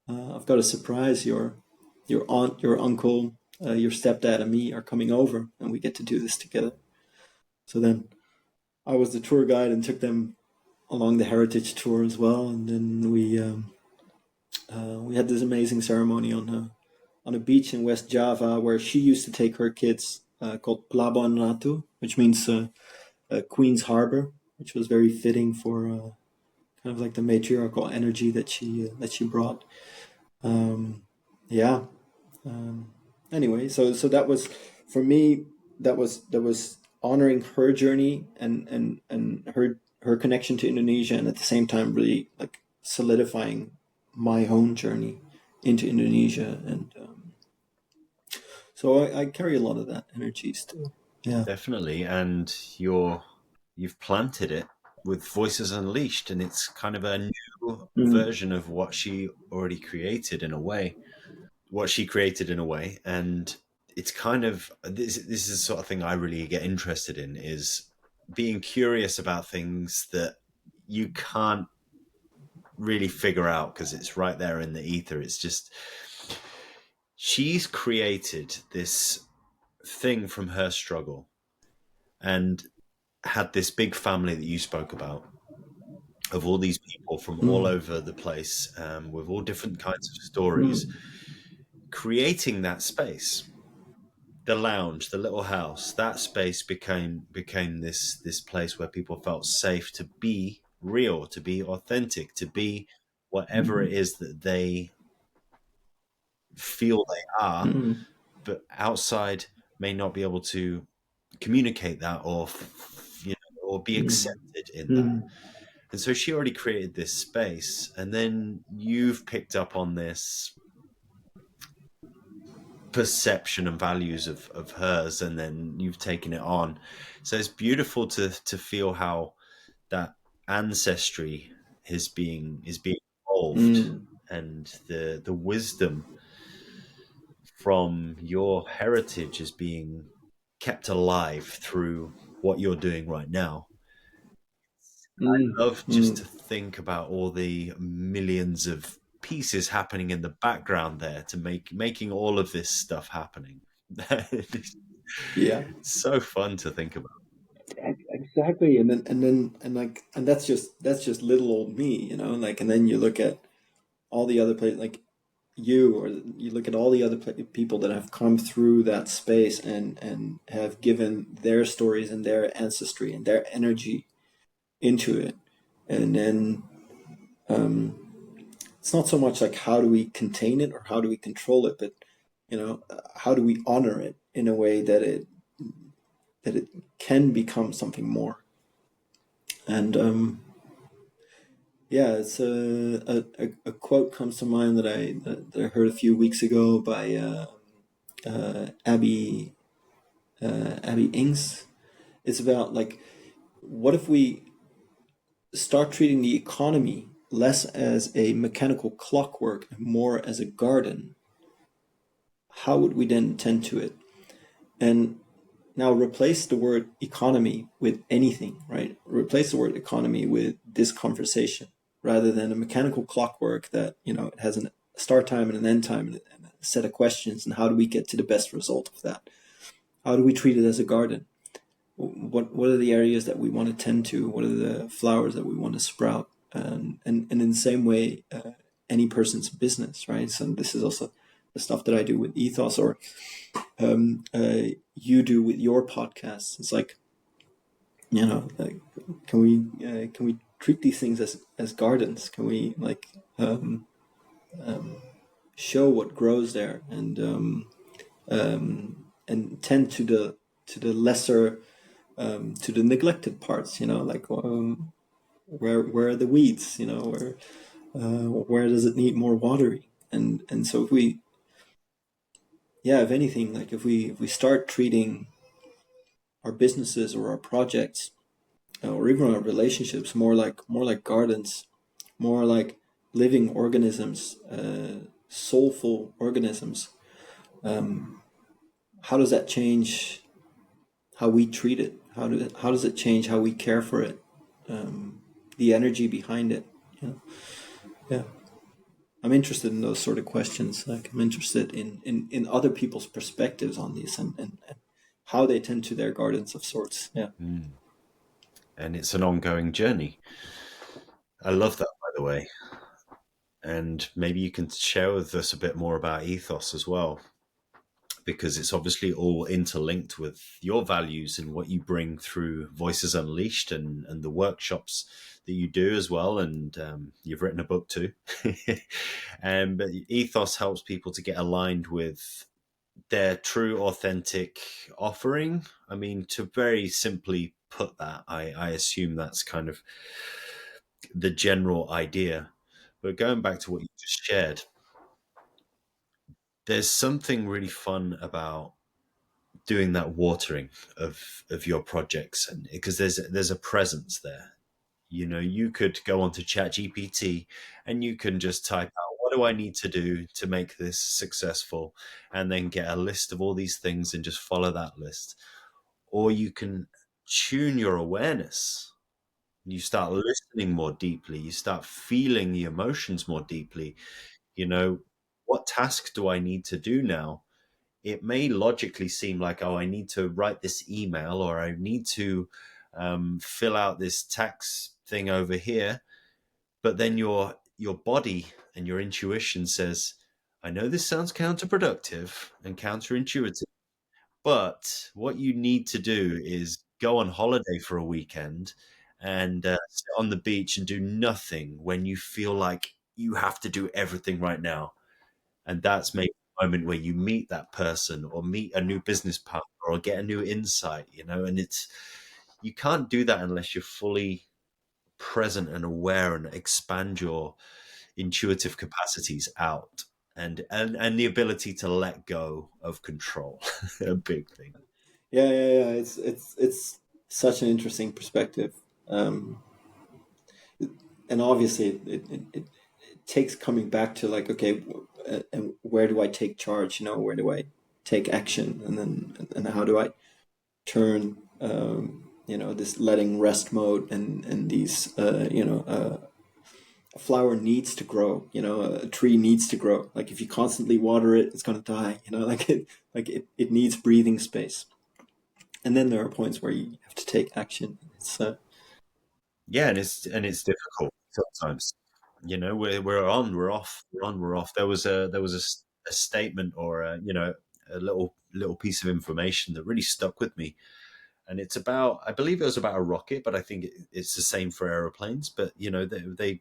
S1: I've got a surprise. Your aunt, your uncle, your stepdad, and me are coming over, and we get to do this together." So then I was the tour guide and took them along the heritage tour as well, and then we had this amazing ceremony on a beach in West Java where she used to take her kids, called Pelabuhan Ratu, which means Queen's Harbor, which was very fitting for kind of like the matriarchal energy that she brought. Yeah. Anyway, so that was for me. That was honoring her journey and her connection to Indonesia, and at the same time, really like solidifying my own journey into Indonesia, and so I carry a lot of that energy still. Yeah.
S2: Definitely. And you've planted it with Voices Unleashed, and it's kind of a new
S1: Mm,
S2: version of what she already created in a way. What she created in a way, and it's kind of this is the sort of thing I really get interested in, is being curious about things that you can't really figure out because it's right there in the ether. It's just she's created this thing from her struggle and had this big family that you spoke about, of all these people from all
S1: mm,
S2: over the place, with all different kinds of stories,
S1: mm,
S2: creating that space, the lounge, the little house. That space became this place where people felt safe to be real, to be authentic, to be whatever it
S1: mm,
S2: is that they feel they are,
S1: mm,
S2: but outside may not be able to communicate that, or or be
S1: mm,
S2: accepted in that.
S1: mm,
S2: And so she already created this space, and then you've picked up on this perception and values of hers, and then you've taken it on. So it's beautiful to feel how that ancestry is being evolved,
S1: mm,
S2: and the wisdom from your heritage is being kept alive through what you're doing right now.
S1: mm,
S2: Love just to
S1: mm.
S2: think about all the millions of pieces happening in the background there to making all of this stuff happening. It's
S1: Yeah.
S2: so fun to think about.
S1: Exactly. And that's just little old me, like, and then you look at all the other places, like you, or you look at all the other people that have come through that space and have given their stories and their ancestry and their energy into it. And then um, it's not so much like how do we contain it or how do we control it, but how do we honor it in a way that it can become something more. And yeah, it's a quote comes to mind that I heard a few weeks ago by Abby Ings. It's about, like, what if we start treating the economy less as a mechanical clockwork and more as a garden? How would we then tend to it? And now replace the word economy with anything, right? Replace the word economy with this conversation rather than a mechanical clockwork that, it has a start time and an end time and a set of questions. And how do we get to the best result of that? How do we treat it as a garden? What are the areas that we want to tend to? What are the flowers that we want to sprout? And in the same way, any person's business, right? So this is also the stuff that I do with Ethos, or you do with your podcast. It's like, like, can we treat these things as gardens? Can we, like, show what grows there, and tend to the lesser, to the neglected parts? Like, where are the weeds? Where does it need more watering? And so if anything, like, if we start treating our businesses or our projects, or even our relationships more like gardens, more like living organisms, soulful organisms, how does that change how we treat it? How does it change how we care for it? The energy behind it. You know? Yeah. I'm interested in those sort of questions. Like I'm interested in other people's perspectives on these and how they tend to their gardens of sorts. Yeah.
S2: And it's an ongoing journey. I love that, by the way. And maybe you can share with us a bit more about Ethos as well, because it's obviously all interlinked with your values and what you bring through Voices Unleashed and the workshops that you do as well. And you've written a book too. But Ethos helps people to get aligned with their true, authentic offering. I mean, to very simply put that, I assume that's kind of the general idea. But going back to what you just shared, there's something really fun about doing that watering of your projects, and because there's a presence there. You know, you could go onto ChatGPT and you can just type out, what do I need to do to make this successful, and then get a list of all these things and just follow that list. Or you can tune your awareness. You start listening more deeply, you start feeling the emotions more deeply. You know, what task do I need to do now? It may logically seem like, oh, I need to write this email, or I need to fill out this tax thing over here. But then your body and your intuition says, I know this sounds counterproductive and counterintuitive, but what you need to do is go on holiday for a weekend and sit on the beach and do nothing when you feel like you have to do everything right now. And that's maybe a moment where you meet that person or meet a new business partner or get a new insight, you know, and you can't do that unless you're fully present and aware and expand your intuitive capacities out, and the ability to let go of control. A big thing.
S1: Yeah. It's such an interesting perspective. Um, and obviously it takes coming back to like, okay, and where do I take charge? You know, where do I take action? And how do I turn, you know, this letting rest mode and these, a flower needs to grow, you know, a tree needs to grow. Like if you constantly water it, it's going to die, you know, it needs breathing space. And then there are points where you have to take action. It's,
S2: Yeah, and it's difficult sometimes. You know, we're on, we're off, we're on, we're off. There was a statement, or a little piece of information that really stuck with me. And it's about, I believe it was about a rocket, but I think it's the same for aeroplanes. But you know, they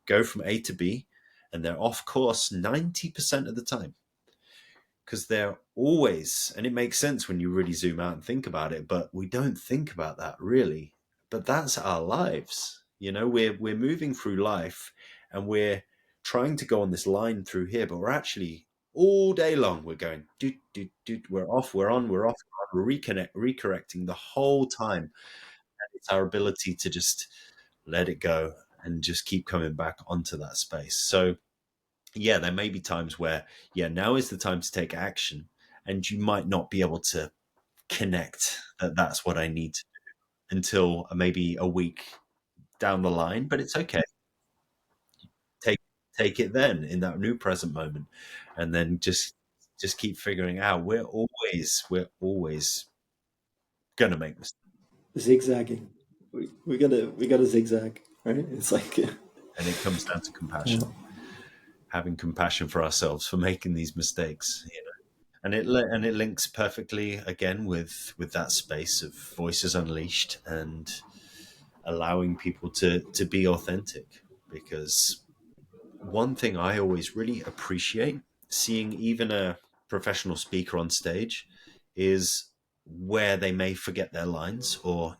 S2: go from A to B, and they're off course 90% of the time, because they're always, and it makes sense when you really zoom out and think about it, but we don't think about that really. But that's our lives. You know, we're moving through life, and we're trying to go on this line through here, but we're actually all day long we're going doot doot doot, we're off, we're on, we're off, we're on, we're recorrecting the whole time. And it's our ability to just let it go and just keep coming back onto that space. So yeah, there may be times where, yeah, now is the time to take action, and you might not be able to connect that that's what I need to do until maybe a week down the line. But it's okay. Take take it then in that new present moment, and then just keep figuring out. We're always gonna make mistakes,
S1: zigzagging. We gotta zigzag, right? It's like,
S2: and it comes down to compassion, having compassion for ourselves for making these mistakes. And it links perfectly again with that space of Voices Unleashed and allowing people to be authentic. Because one thing I always really appreciate seeing even a professional speaker on stage is where they may forget their lines or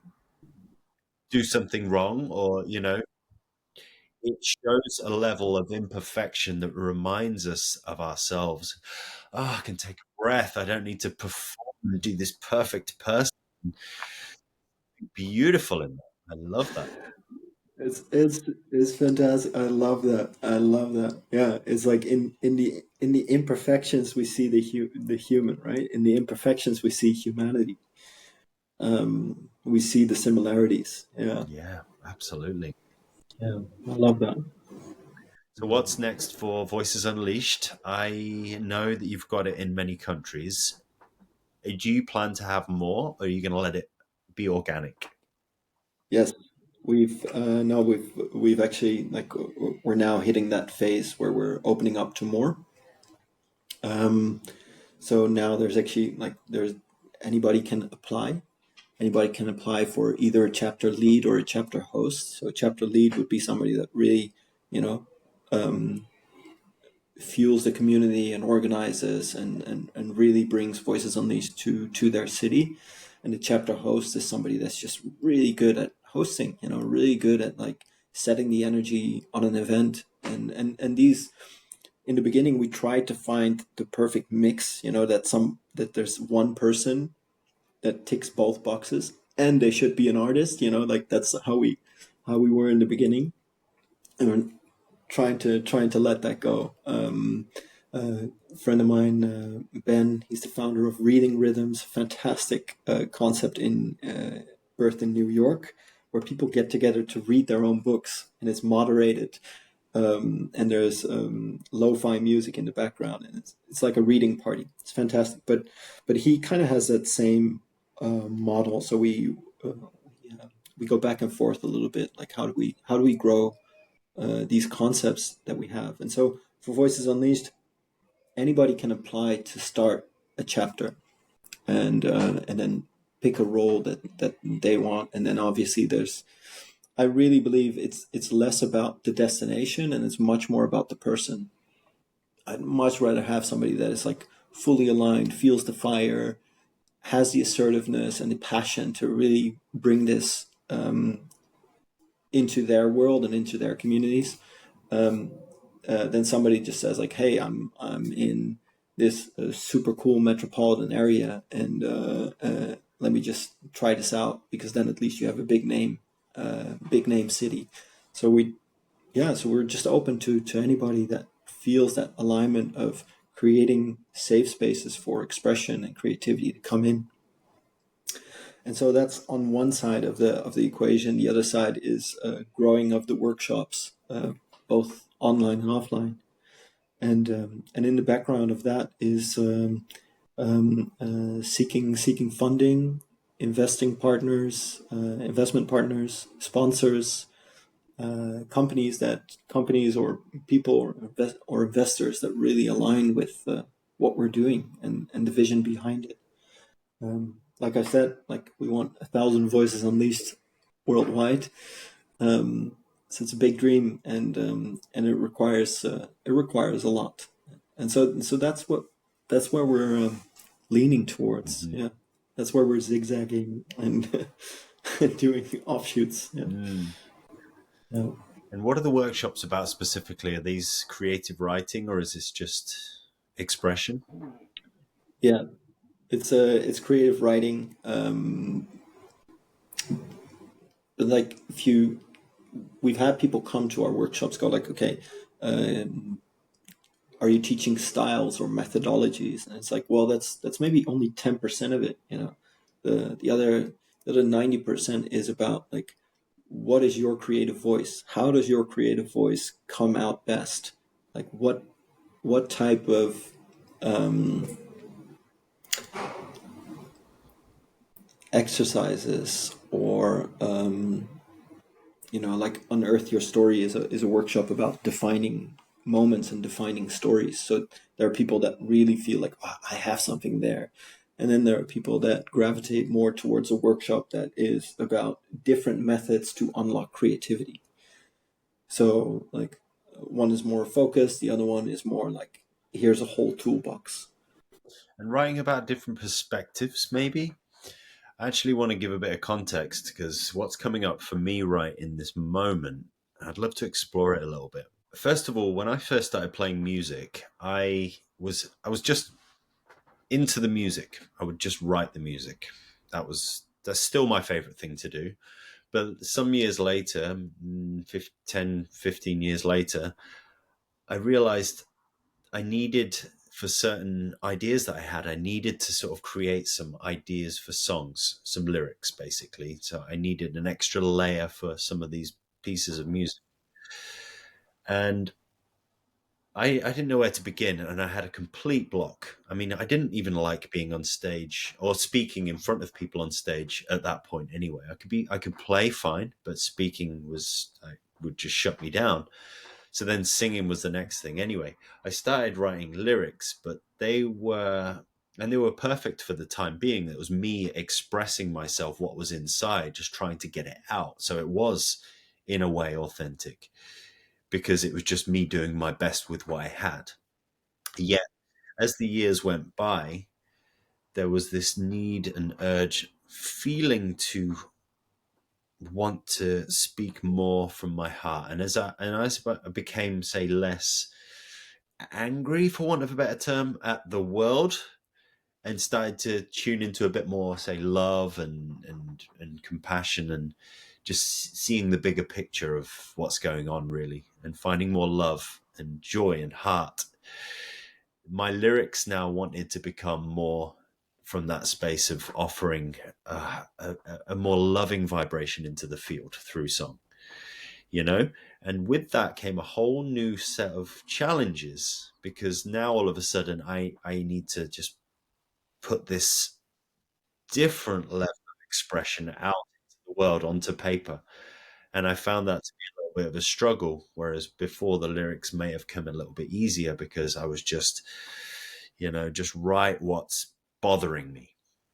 S2: do something wrong, or it shows a level of imperfection that reminds us of ourselves. Oh, I can take a breath. I don't need to perform and do this perfect person. Beautiful in that. I love that.
S1: It's fantastic. I love that. I love that. Yeah, it's like in the imperfections we see the human, right? In the imperfections we see humanity. We see the similarities. Yeah,
S2: Yeah, absolutely.
S1: yeah. I love that.
S2: So, what's next for Voices Unleashed? I know that you've got it in many countries. Do you plan to have more, or are you going to let it be organic?
S1: Yes, we've no, we've actually like we're now hitting that phase where we're opening up to more. Um, so now there's actually like there's anybody can apply. Anybody can apply for either a chapter lead or a chapter host. So a chapter lead would be somebody that really, you know, um, fuels the community and organizes and really brings Voices Unleashed to their city. And the chapter host is somebody that's just really good at hosting, you know, really good at like setting the energy on an event. And these in the beginning we tried to find the perfect mix, you know, that there's one person that ticks both boxes and they should be an artist, you know, like that's how we were in the beginning. And we're trying to let that go. A friend of mine, Ben, he's the founder of Reading Rhythms, fantastic concept in birthed in New York, where people get together to read their own books, and it's moderated. And there's lo-fi music in the background, and it's like a reading party. It's fantastic. But he kind of has that same model. So yeah, we go back and forth a little bit. Like how do we grow these concepts that we have? And so for Voices Unleashed, anybody can apply to start a chapter and then pick a role that they want. And then obviously there's I really believe it's less about the destination and it's much more about the person. I'd much rather have somebody that is like fully aligned, feels the fire, has the assertiveness and the passion to really bring this into their world and into their communities. Um, then somebody just says like, "Hey, I'm in this super cool metropolitan area, and let me just try this out because then at least you have a big name city." So so we're just open to anybody that feels that alignment of creating safe spaces for expression and creativity to come in. And so that's on one side of the equation. The other side is growing of the workshops, both online and offline. And in the background of that is seeking funding, investment partners, sponsors, companies or people or investors that really align with what we're doing and the vision behind it. Like I said, like we want 1,000 voices unleashed worldwide. So it's a big dream, and it requires a lot. And so that's where we're leaning towards.
S2: Mm-hmm.
S1: Yeah, that's where we're zigzagging and doing offshoots. Yeah.
S2: Mm.
S1: Yeah.
S2: And what are the workshops about specifically? Are these creative writing, or is this just expression?
S1: Yeah, it's creative writing. But like if you we've had people come to our workshops go like, okay, um, are you teaching styles or methodologies? And it's like, well, that's maybe only 10% of it. You know, the other 90% is about like, what is your creative voice? How does your creative voice come out best? Like what type of exercises or like Unearth Your Story is a workshop about defining moments and defining stories. So there are people that really feel like, oh, I have something there. And then there are people that gravitate more towards a workshop that is about different methods to unlock creativity. So like one is more focused, the other one is more like, here's a whole toolbox.
S2: And writing about different perspectives, maybe? I actually want to give a bit of context because what's coming up for me right in this moment, I'd love to explore it a little bit. First of all, when I first started playing music, I was just into the music. I would just write the music. That's still my favorite thing to do. But some years later, 10, 15 years later, I realized I needed, for certain ideas that I had, I needed to sort of create some ideas for songs, some lyrics, basically. So I needed an extra layer for some of these pieces of music. And I didn't know where to begin, and I had a complete block. I mean, I didn't even like being on stage or speaking in front of people on stage at that point. Anyway, I could play fine, but speaking would just shut me down. So then singing was the next thing. Anyway, I started writing lyrics, but they were perfect for the time being. It was me expressing myself, what was inside, just trying to get it out. So it was, in a way, authentic, because it was just me doing my best with what I had. Yet, as the years went by, there was this need and urge, feeling to want to speak more from my heart. And as I became, say, less angry, for want of a better term, at the world, and started to tune into a bit more, say, love and compassion, and just seeing the bigger picture of what's going on, really, and finding more love and joy and heart. My lyrics now wanted to become more from that space of offering a more loving vibration into the field through song, and with that came a whole new set of challenges, because now all of a sudden I need to just put this different level of expression out into the world, onto paper. And I found that to be a little bit of a struggle, whereas before the lyrics may have come a little bit easier, because I was just, just write what's bothering me.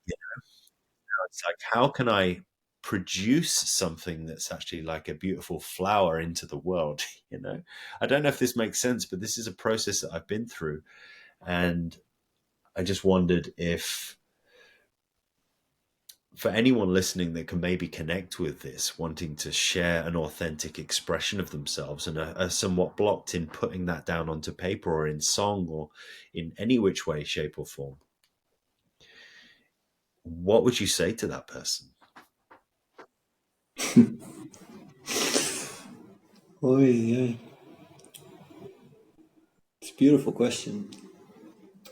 S2: It's like, how can I produce something that's actually like a beautiful flower into the world? I don't know if this makes sense, but this is a process that I've been through. And I just wondered if, for anyone listening that can maybe connect with this, wanting to share an authentic expression of themselves, and are somewhat blocked in putting that down onto paper or in song or in any which way, shape, or form, what would you say to that person?
S1: Oh, yeah. It's a beautiful question.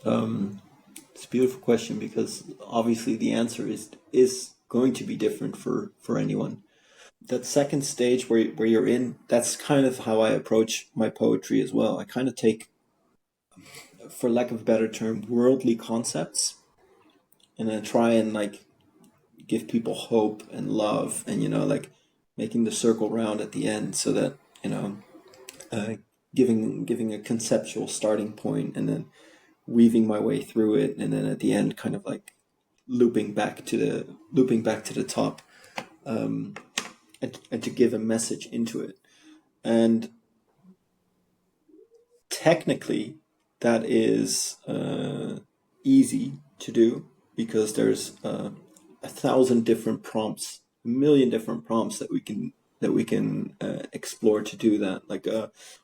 S1: It's a beautiful question because obviously the answer is going to be different for anyone. That second stage where you're in, that's kind of how I approach my poetry as well. I kind of take, for lack of a better term, worldly concepts, and then try and like give people hope and love, and like making the circle round at the end, so that uh, giving a conceptual starting point, and then weaving my way through it, and then at the end kind of like looping back to the top, and to give a message into it. And technically that is easy to do, because there's 1,000 different prompts, a million different prompts that we can explore to do that. Like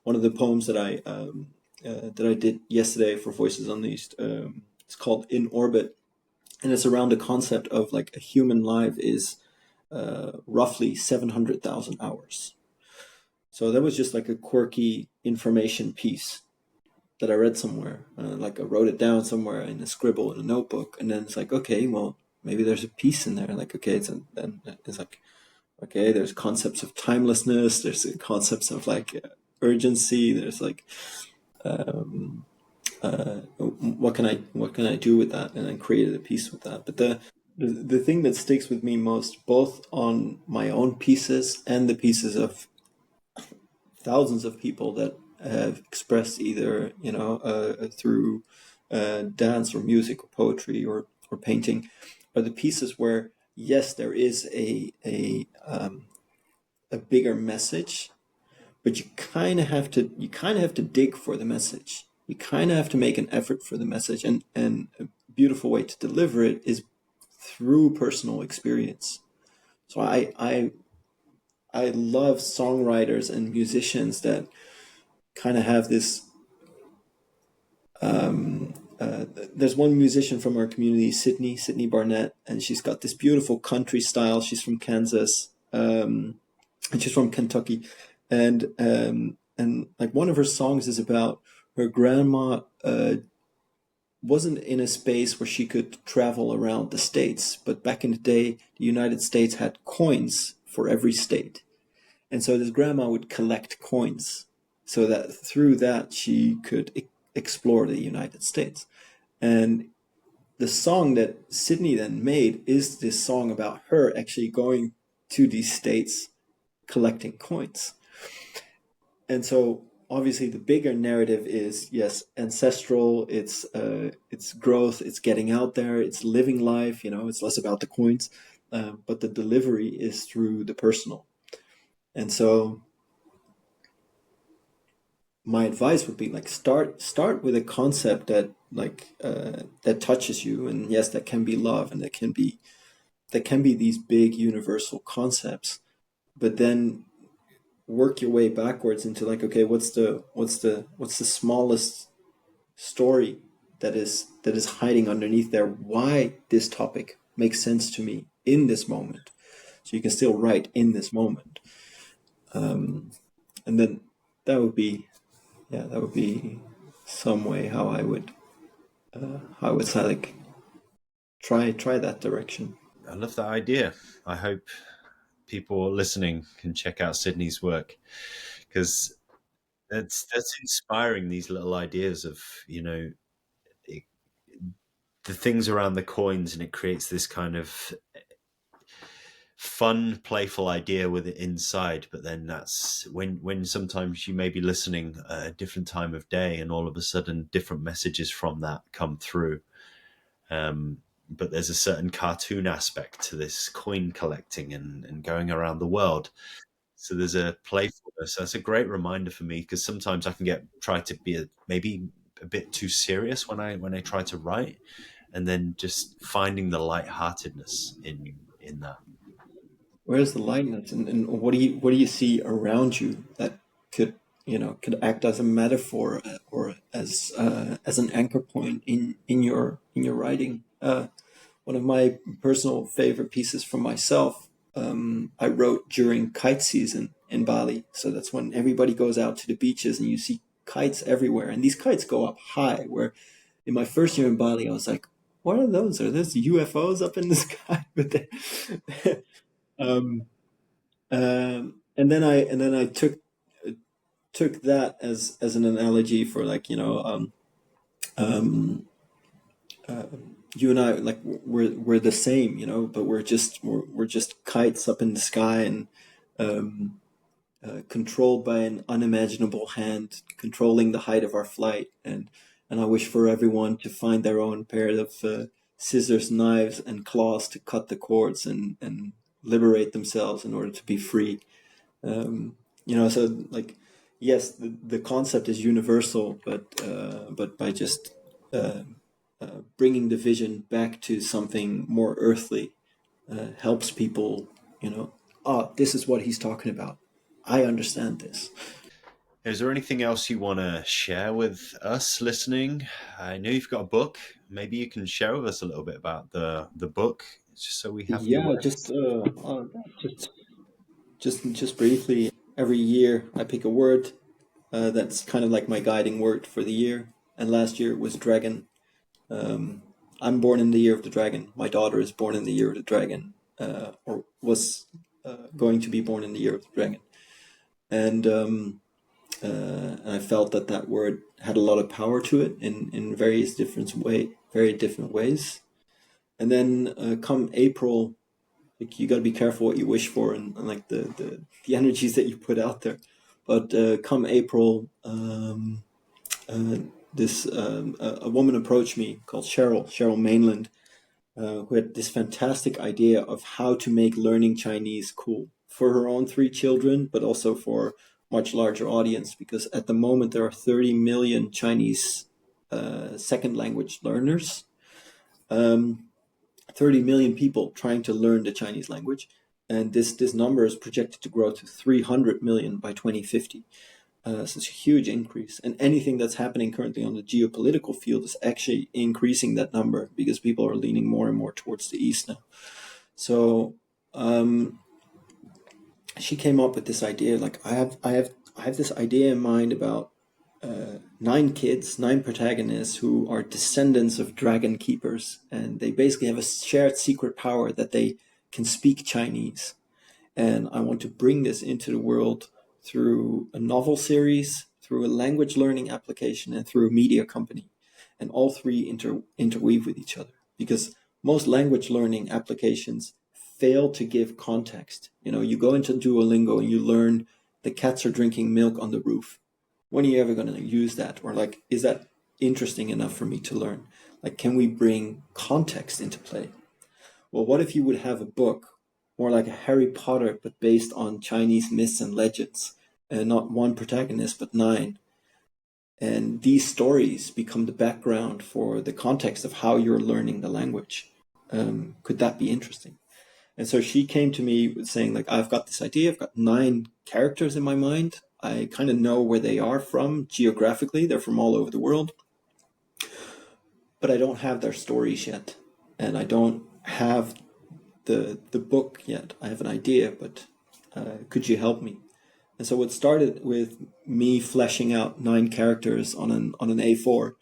S1: one of the poems that I did yesterday for Voices on the East, it's called In Orbit, and it's around the concept of like a human life is roughly 700,000 hours. So that was just like a quirky information piece that I read somewhere. Like I wrote it down somewhere in a scribble in a notebook, and then it's like, okay, well, maybe there's a piece in there. Like, okay, then it's like, okay, there's concepts of timelessness. There's concepts of like urgency. There's like, what can I do with that? And I created a piece with that. But the thing that sticks with me most, both on my own pieces and the pieces of thousands of people that have expressed either through dance or music or poetry or painting, are the pieces where, yes, there is a bigger message, but you kind of have to dig for the message. You kind of have to make an effort for the message, and a beautiful way to deliver it is through personal experience. So I love songwriters and musicians that kind of have this. There's one musician from our community, Sydney Barnett, and she's got this beautiful country style. She's from Kansas, and she's from Kentucky, and like one of her songs is about her grandma wasn't in a space where she could travel around the states, but back in the day, the United States had coins for every state, and so this grandma would collect coins, so that through that she could explore the United States. And the song that Sydney then made is this song about her actually going to these states collecting coins. And so obviously the bigger narrative is, yes, ancestral, it's growth, it's getting out there, it's living life, it's less about the coins, but the delivery is through the personal. And so my advice would be like start with a concept that that touches you, and yes, that can be love, and that can be these big universal concepts, but then work your way backwards into like, okay, what's the smallest story that is hiding underneath there, why this topic makes sense to me in this moment, so you can still write in this moment. And then that would be some way how I would say, like, try that direction.
S2: I love that idea. I hope people listening can check out Sydney's work, because that's inspiring, these little ideas of the things around the coins, and it creates this kind of fun, playful idea with it inside. But then that's when sometimes you may be listening at a different time of day, and all of a sudden different messages from that come through. But there's a certain cartoon aspect to this coin collecting and going around the world. So there's a playfulness. That's a great reminder for me, because sometimes I can try to be maybe a bit too serious when I try to write, and then just finding the lightheartedness in that.
S1: Where's the lightness, and what do you see around you that could act as a metaphor, or as an anchor point in your writing? One of my personal favorite pieces from myself, I wrote during kite season in Bali. So that's when everybody goes out to the beaches and you see kites everywhere. And these kites go up high, where in my first year in Bali, I was like, what are those? Are those UFOs up in the sky? But um, and then I took that as an analogy for, like, you and I, like, we're the same, but we're just kites up in the sky, and controlled by an unimaginable hand, controlling the height of our flight. And I wish for everyone to find their own pair of scissors, knives, and claws to cut the cords and liberate themselves in order to be free. So, like, yes, the concept is universal, but by just bringing the vision back to something more earthly helps people, this is what he's talking about. I understand this.
S2: Is there anything else you want to share with us listening? I know you've got a book. Maybe you can share with us a little bit about the book, just so we have the
S1: Yeah,
S2: words.
S1: just briefly. Every year I pick a word that's kind of like my guiding word for the year. And last year it was dragon. I'm born in the year of the dragon. My daughter is born in the year of the dragon, or was going to be born in the year of the dragon. And I felt that word had a lot of power to it in very different ways. And then come April, like, you got to be careful what you wish for, and like the energies that you put out there. But come April, this a woman approached me called Cheryl Mainland, who had this fantastic idea of how to make learning Chinese cool for her own 3 children, but also for much larger audience, because at the moment there are 30 million Chinese second language learners, 30 million people trying to learn the Chinese language, and this number is projected to grow to 300 million by 2050. So it's a huge increase, and anything that's happening currently on the geopolitical field is actually increasing that number, because people are leaning more and more towards the east now. So she came up with this idea. Like, I have this idea in mind about 9 kids, 9 protagonists who are descendants of dragon keepers, and they basically have a shared secret power that they can speak Chinese. And I want to bring this into the world through a novel series, through a language learning application, and through a media company. And all three interweave with each other, because most language learning applications fail to give context. You go into Duolingo and you learn the cats are drinking milk on the roof. When are you ever going to use that? Or like, is that interesting enough for me to learn? Like, can we bring context into play? Well, what if you would have a book more like a Harry Potter, but based on Chinese myths and legends, and not one protagonist, but 9? And these stories become the background for the context of how you're learning the language. Could that be interesting? And so she came to me saying, like, I've got this idea. I've got 9 characters in my mind. I kind of know where they are from geographically. They're from all over the world. But I don't have their stories yet. And I don't have the book yet. I have an idea, but could you help me? And so it started with me fleshing out 9 characters on an A4,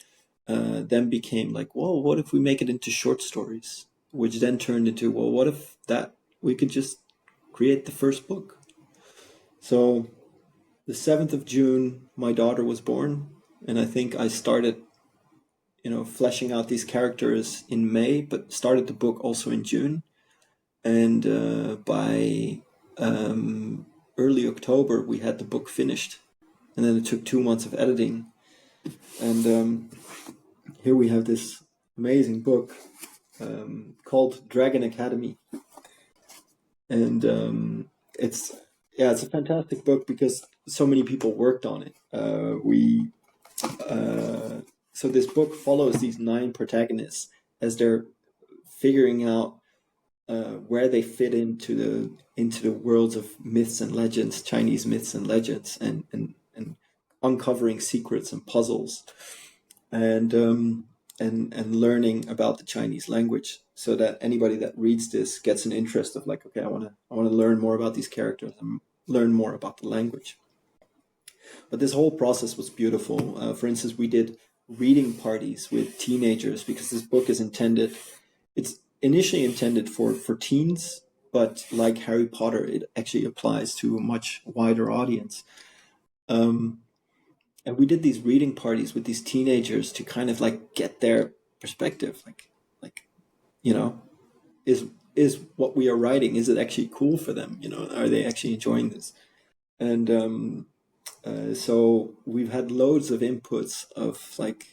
S1: then became like, well, what if we make it into short stories? Which then turned into, well, what if that we could just create the first book? So the 7th of June, my daughter was born, and I think I started, fleshing out these characters in May, but started the book also in June. And by early October, we had the book finished. And then it took 2 months of editing. And here we have this amazing book called Dragon Academy. And it's a fantastic book because so many people worked on it. So this book follows these 9 protagonists as they're figuring out where they fit into the worlds of myths and legends, Chinese myths and legends, and uncovering secrets and puzzles, and learning about the Chinese language, so that anybody that reads this gets an interest of like, okay, I want to learn more about these characters and learn more about the language. But this whole process was beautiful. For instance, we did reading parties with teenagers because this book is intended. It's initially intended for teens, but like Harry Potter, it actually applies to a much wider audience. And we did these reading parties with these teenagers to kind of like get their perspective, like is what we are writing, is it actually cool for them? Are they actually enjoying this? And so we've had loads of inputs of like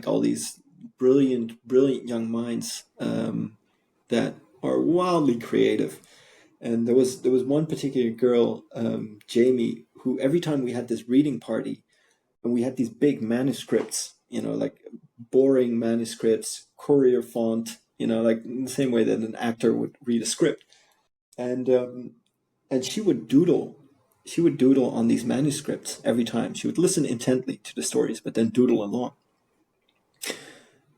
S1: all these brilliant young minds that are wildly creative. And there was one particular girl, Jamie, who every time we had this reading party and we had these big manuscripts, like boring manuscripts, Courier font, like in the same way that an actor would read a script. And she would doodle. She would doodle on these manuscripts every time. She would listen intently to the stories, but then doodle along.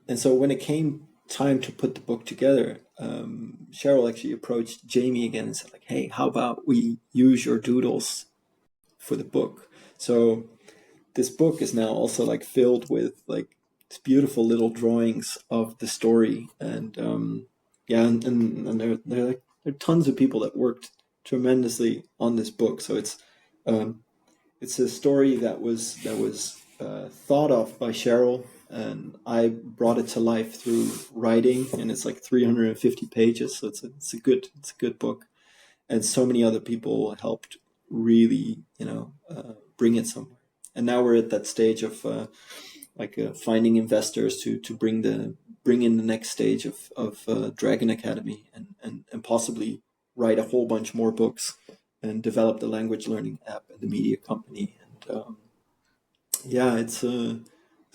S1: And so when it came time to put the book together, Cheryl actually approached Jamie again and said, like, hey, how about we use your doodles for the book? So this book is now also like filled with like beautiful little drawings of the story. And and there are tons of people that worked tremendously on this book. So it's a story that was thought of by Cheryl, and I brought it to life through writing, and it's like 350 pages, so it's a good book, and so many other people helped really bring it somewhere. And now we're at that stage of finding investors to bring in the next stage of Dragon Academy, and possibly write a whole bunch more books and develop the language learning app and the media company. And it's a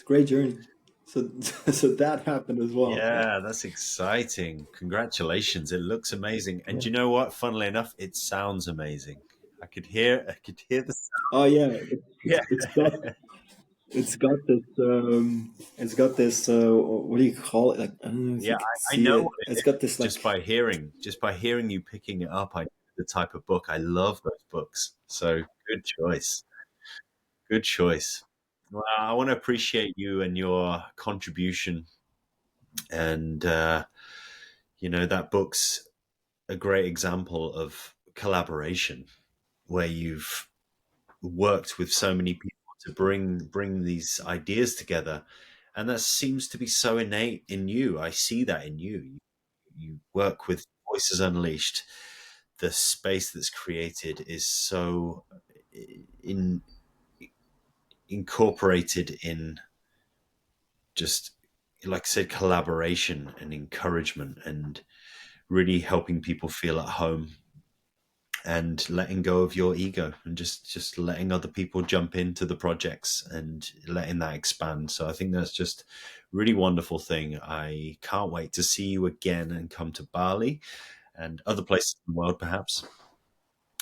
S1: great journey. So so that happened as well.
S2: Yeah, that's exciting. Congratulations. It looks amazing. And
S1: Yeah.
S2: you know what? Funnily enough, it sounds amazing. I could hear the sound.
S1: Oh yeah,
S2: Yeah.
S1: it's got this what do you call it? Like, I don't know if
S2: Yeah,
S1: you can
S2: I
S1: see
S2: know
S1: it.
S2: what it
S1: It's
S2: is.
S1: got this
S2: Just
S1: like,
S2: by hearing you picking it up, I the type of book. I love those books. So good choice. Good choice. Well, I want to appreciate you and your contribution. And, that book's a great example of collaboration where you've worked with so many people to bring these ideas together. And that seems to be so innate in you. I see that in you. You work with Voices Unleashed. The space that's created is so in incorporated in just, like I said, collaboration and encouragement and really helping people feel at home and letting go of your ego and just letting other people jump into the projects and letting that expand. So I think that's just a really wonderful thing. I can't wait to see you again and come to Bali and other places in the world perhaps.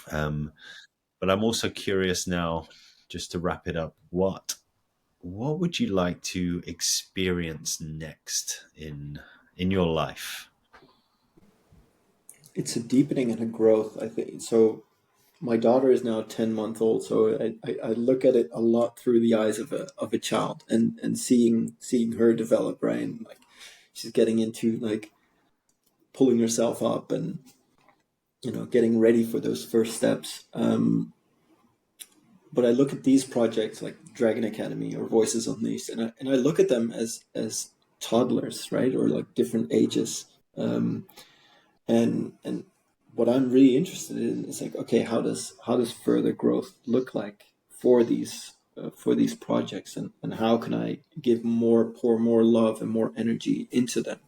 S2: But I'm also curious now, just to wrap it up, what would you like to experience next in your life?
S1: It's a deepening and a growth, I think. So my daughter is now 10 months old, so I look at it a lot through the eyes of a child, and seeing her develop, right? And like she's getting into like pulling herself up and getting ready for those first steps. But I look at these projects like Dragon Academy or Voices Unleashed, and I look at them as toddlers, right, or like different ages. And what I'm really interested in is like, okay, how does further growth look like for these projects, and how can I pour more love and more energy into them?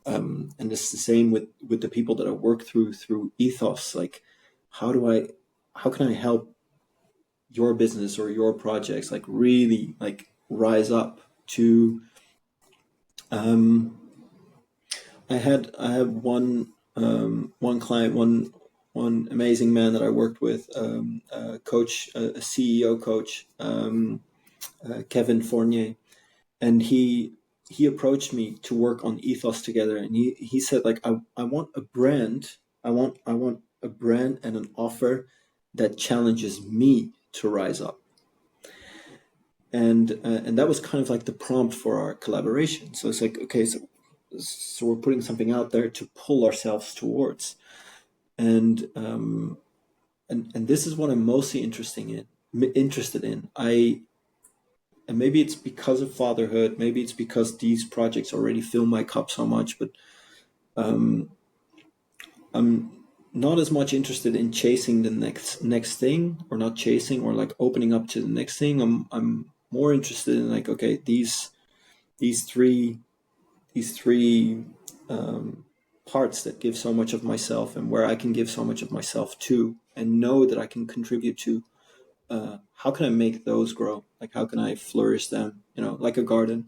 S1: And it's the same with the people that I work through Ethos. Like, how can I help your business or your projects like really like rise up to I had one client, one amazing man that I worked with, a coach, a CEO coach, Kevin Fournier, and he approached me to work on Ethos together, and he said like I want a brand, I want a brand and an offer that challenges me to rise up. And that was kind of like the prompt for our collaboration. So it's like, okay, so we're putting something out there to pull ourselves towards, and and this is what I'm mostly interested in. And maybe it's because of fatherhood, maybe it's because these projects already fill my cup so much, but I'm not as much interested in chasing the next thing, or not chasing, or like opening up to the next thing. I'm more interested in like, okay, these three parts that give so much of myself, and where I can give so much of myself to, and know that I can contribute to. How can I make those grow? Like, how can I flourish them? Like a garden.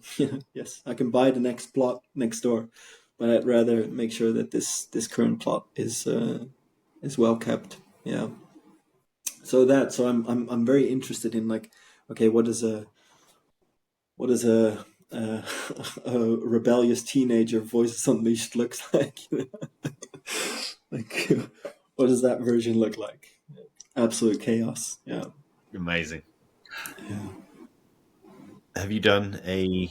S1: Yes, I can buy the next plot next door, but I'd rather make sure that this current plot is well kept. Yeah. So I'm very interested in like, okay, what does a, a rebellious teenager Voices Unleashed looks like? Like, what does that version look like? Absolute chaos. Yeah.
S2: Amazing.
S1: Yeah.
S2: Have you done a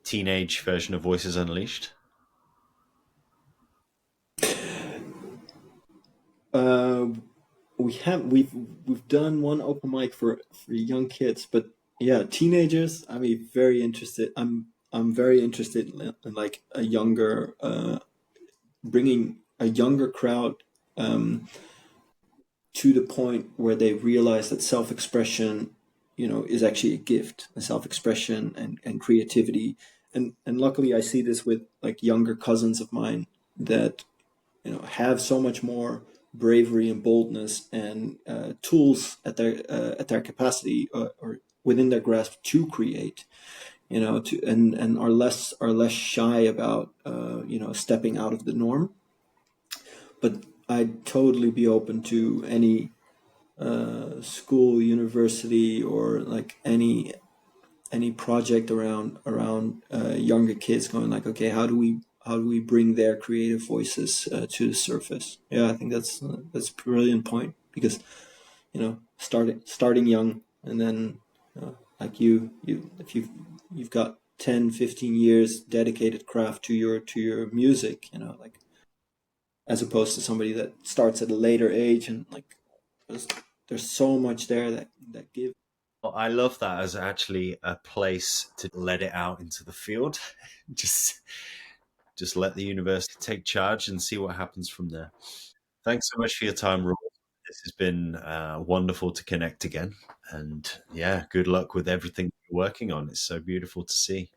S2: teenage version of Voices Unleashed?
S1: Uh, we've done one open mic for young kids, but yeah, teenagers. Very interested. I'm very interested in like a younger, bringing a younger crowd to the point where they realize that self-expression, is actually a gift. Self-expression and creativity, and luckily I see this with like younger cousins of mine that have so much more bravery and boldness and tools at their capacity, or within their grasp to create, and are less shy about stepping out of the norm. But I'd totally be open to any school, university, or like any project around younger kids, going like, okay, how do we bring their creative voices to the surface? Yeah, I think that's a brilliant point, because starting young, and then like if you've got 10-15 years dedicated craft to your music, like, as opposed to somebody that starts at a later age, and like there's, there's so much there that gives.
S2: Well, I love that as actually a place to let it out into the field. just just let the universe take charge and see what happens from there. Thanks so much for your time, Rob. This has been wonderful to connect again. And yeah, good luck with everything you're working on. It's so beautiful to see.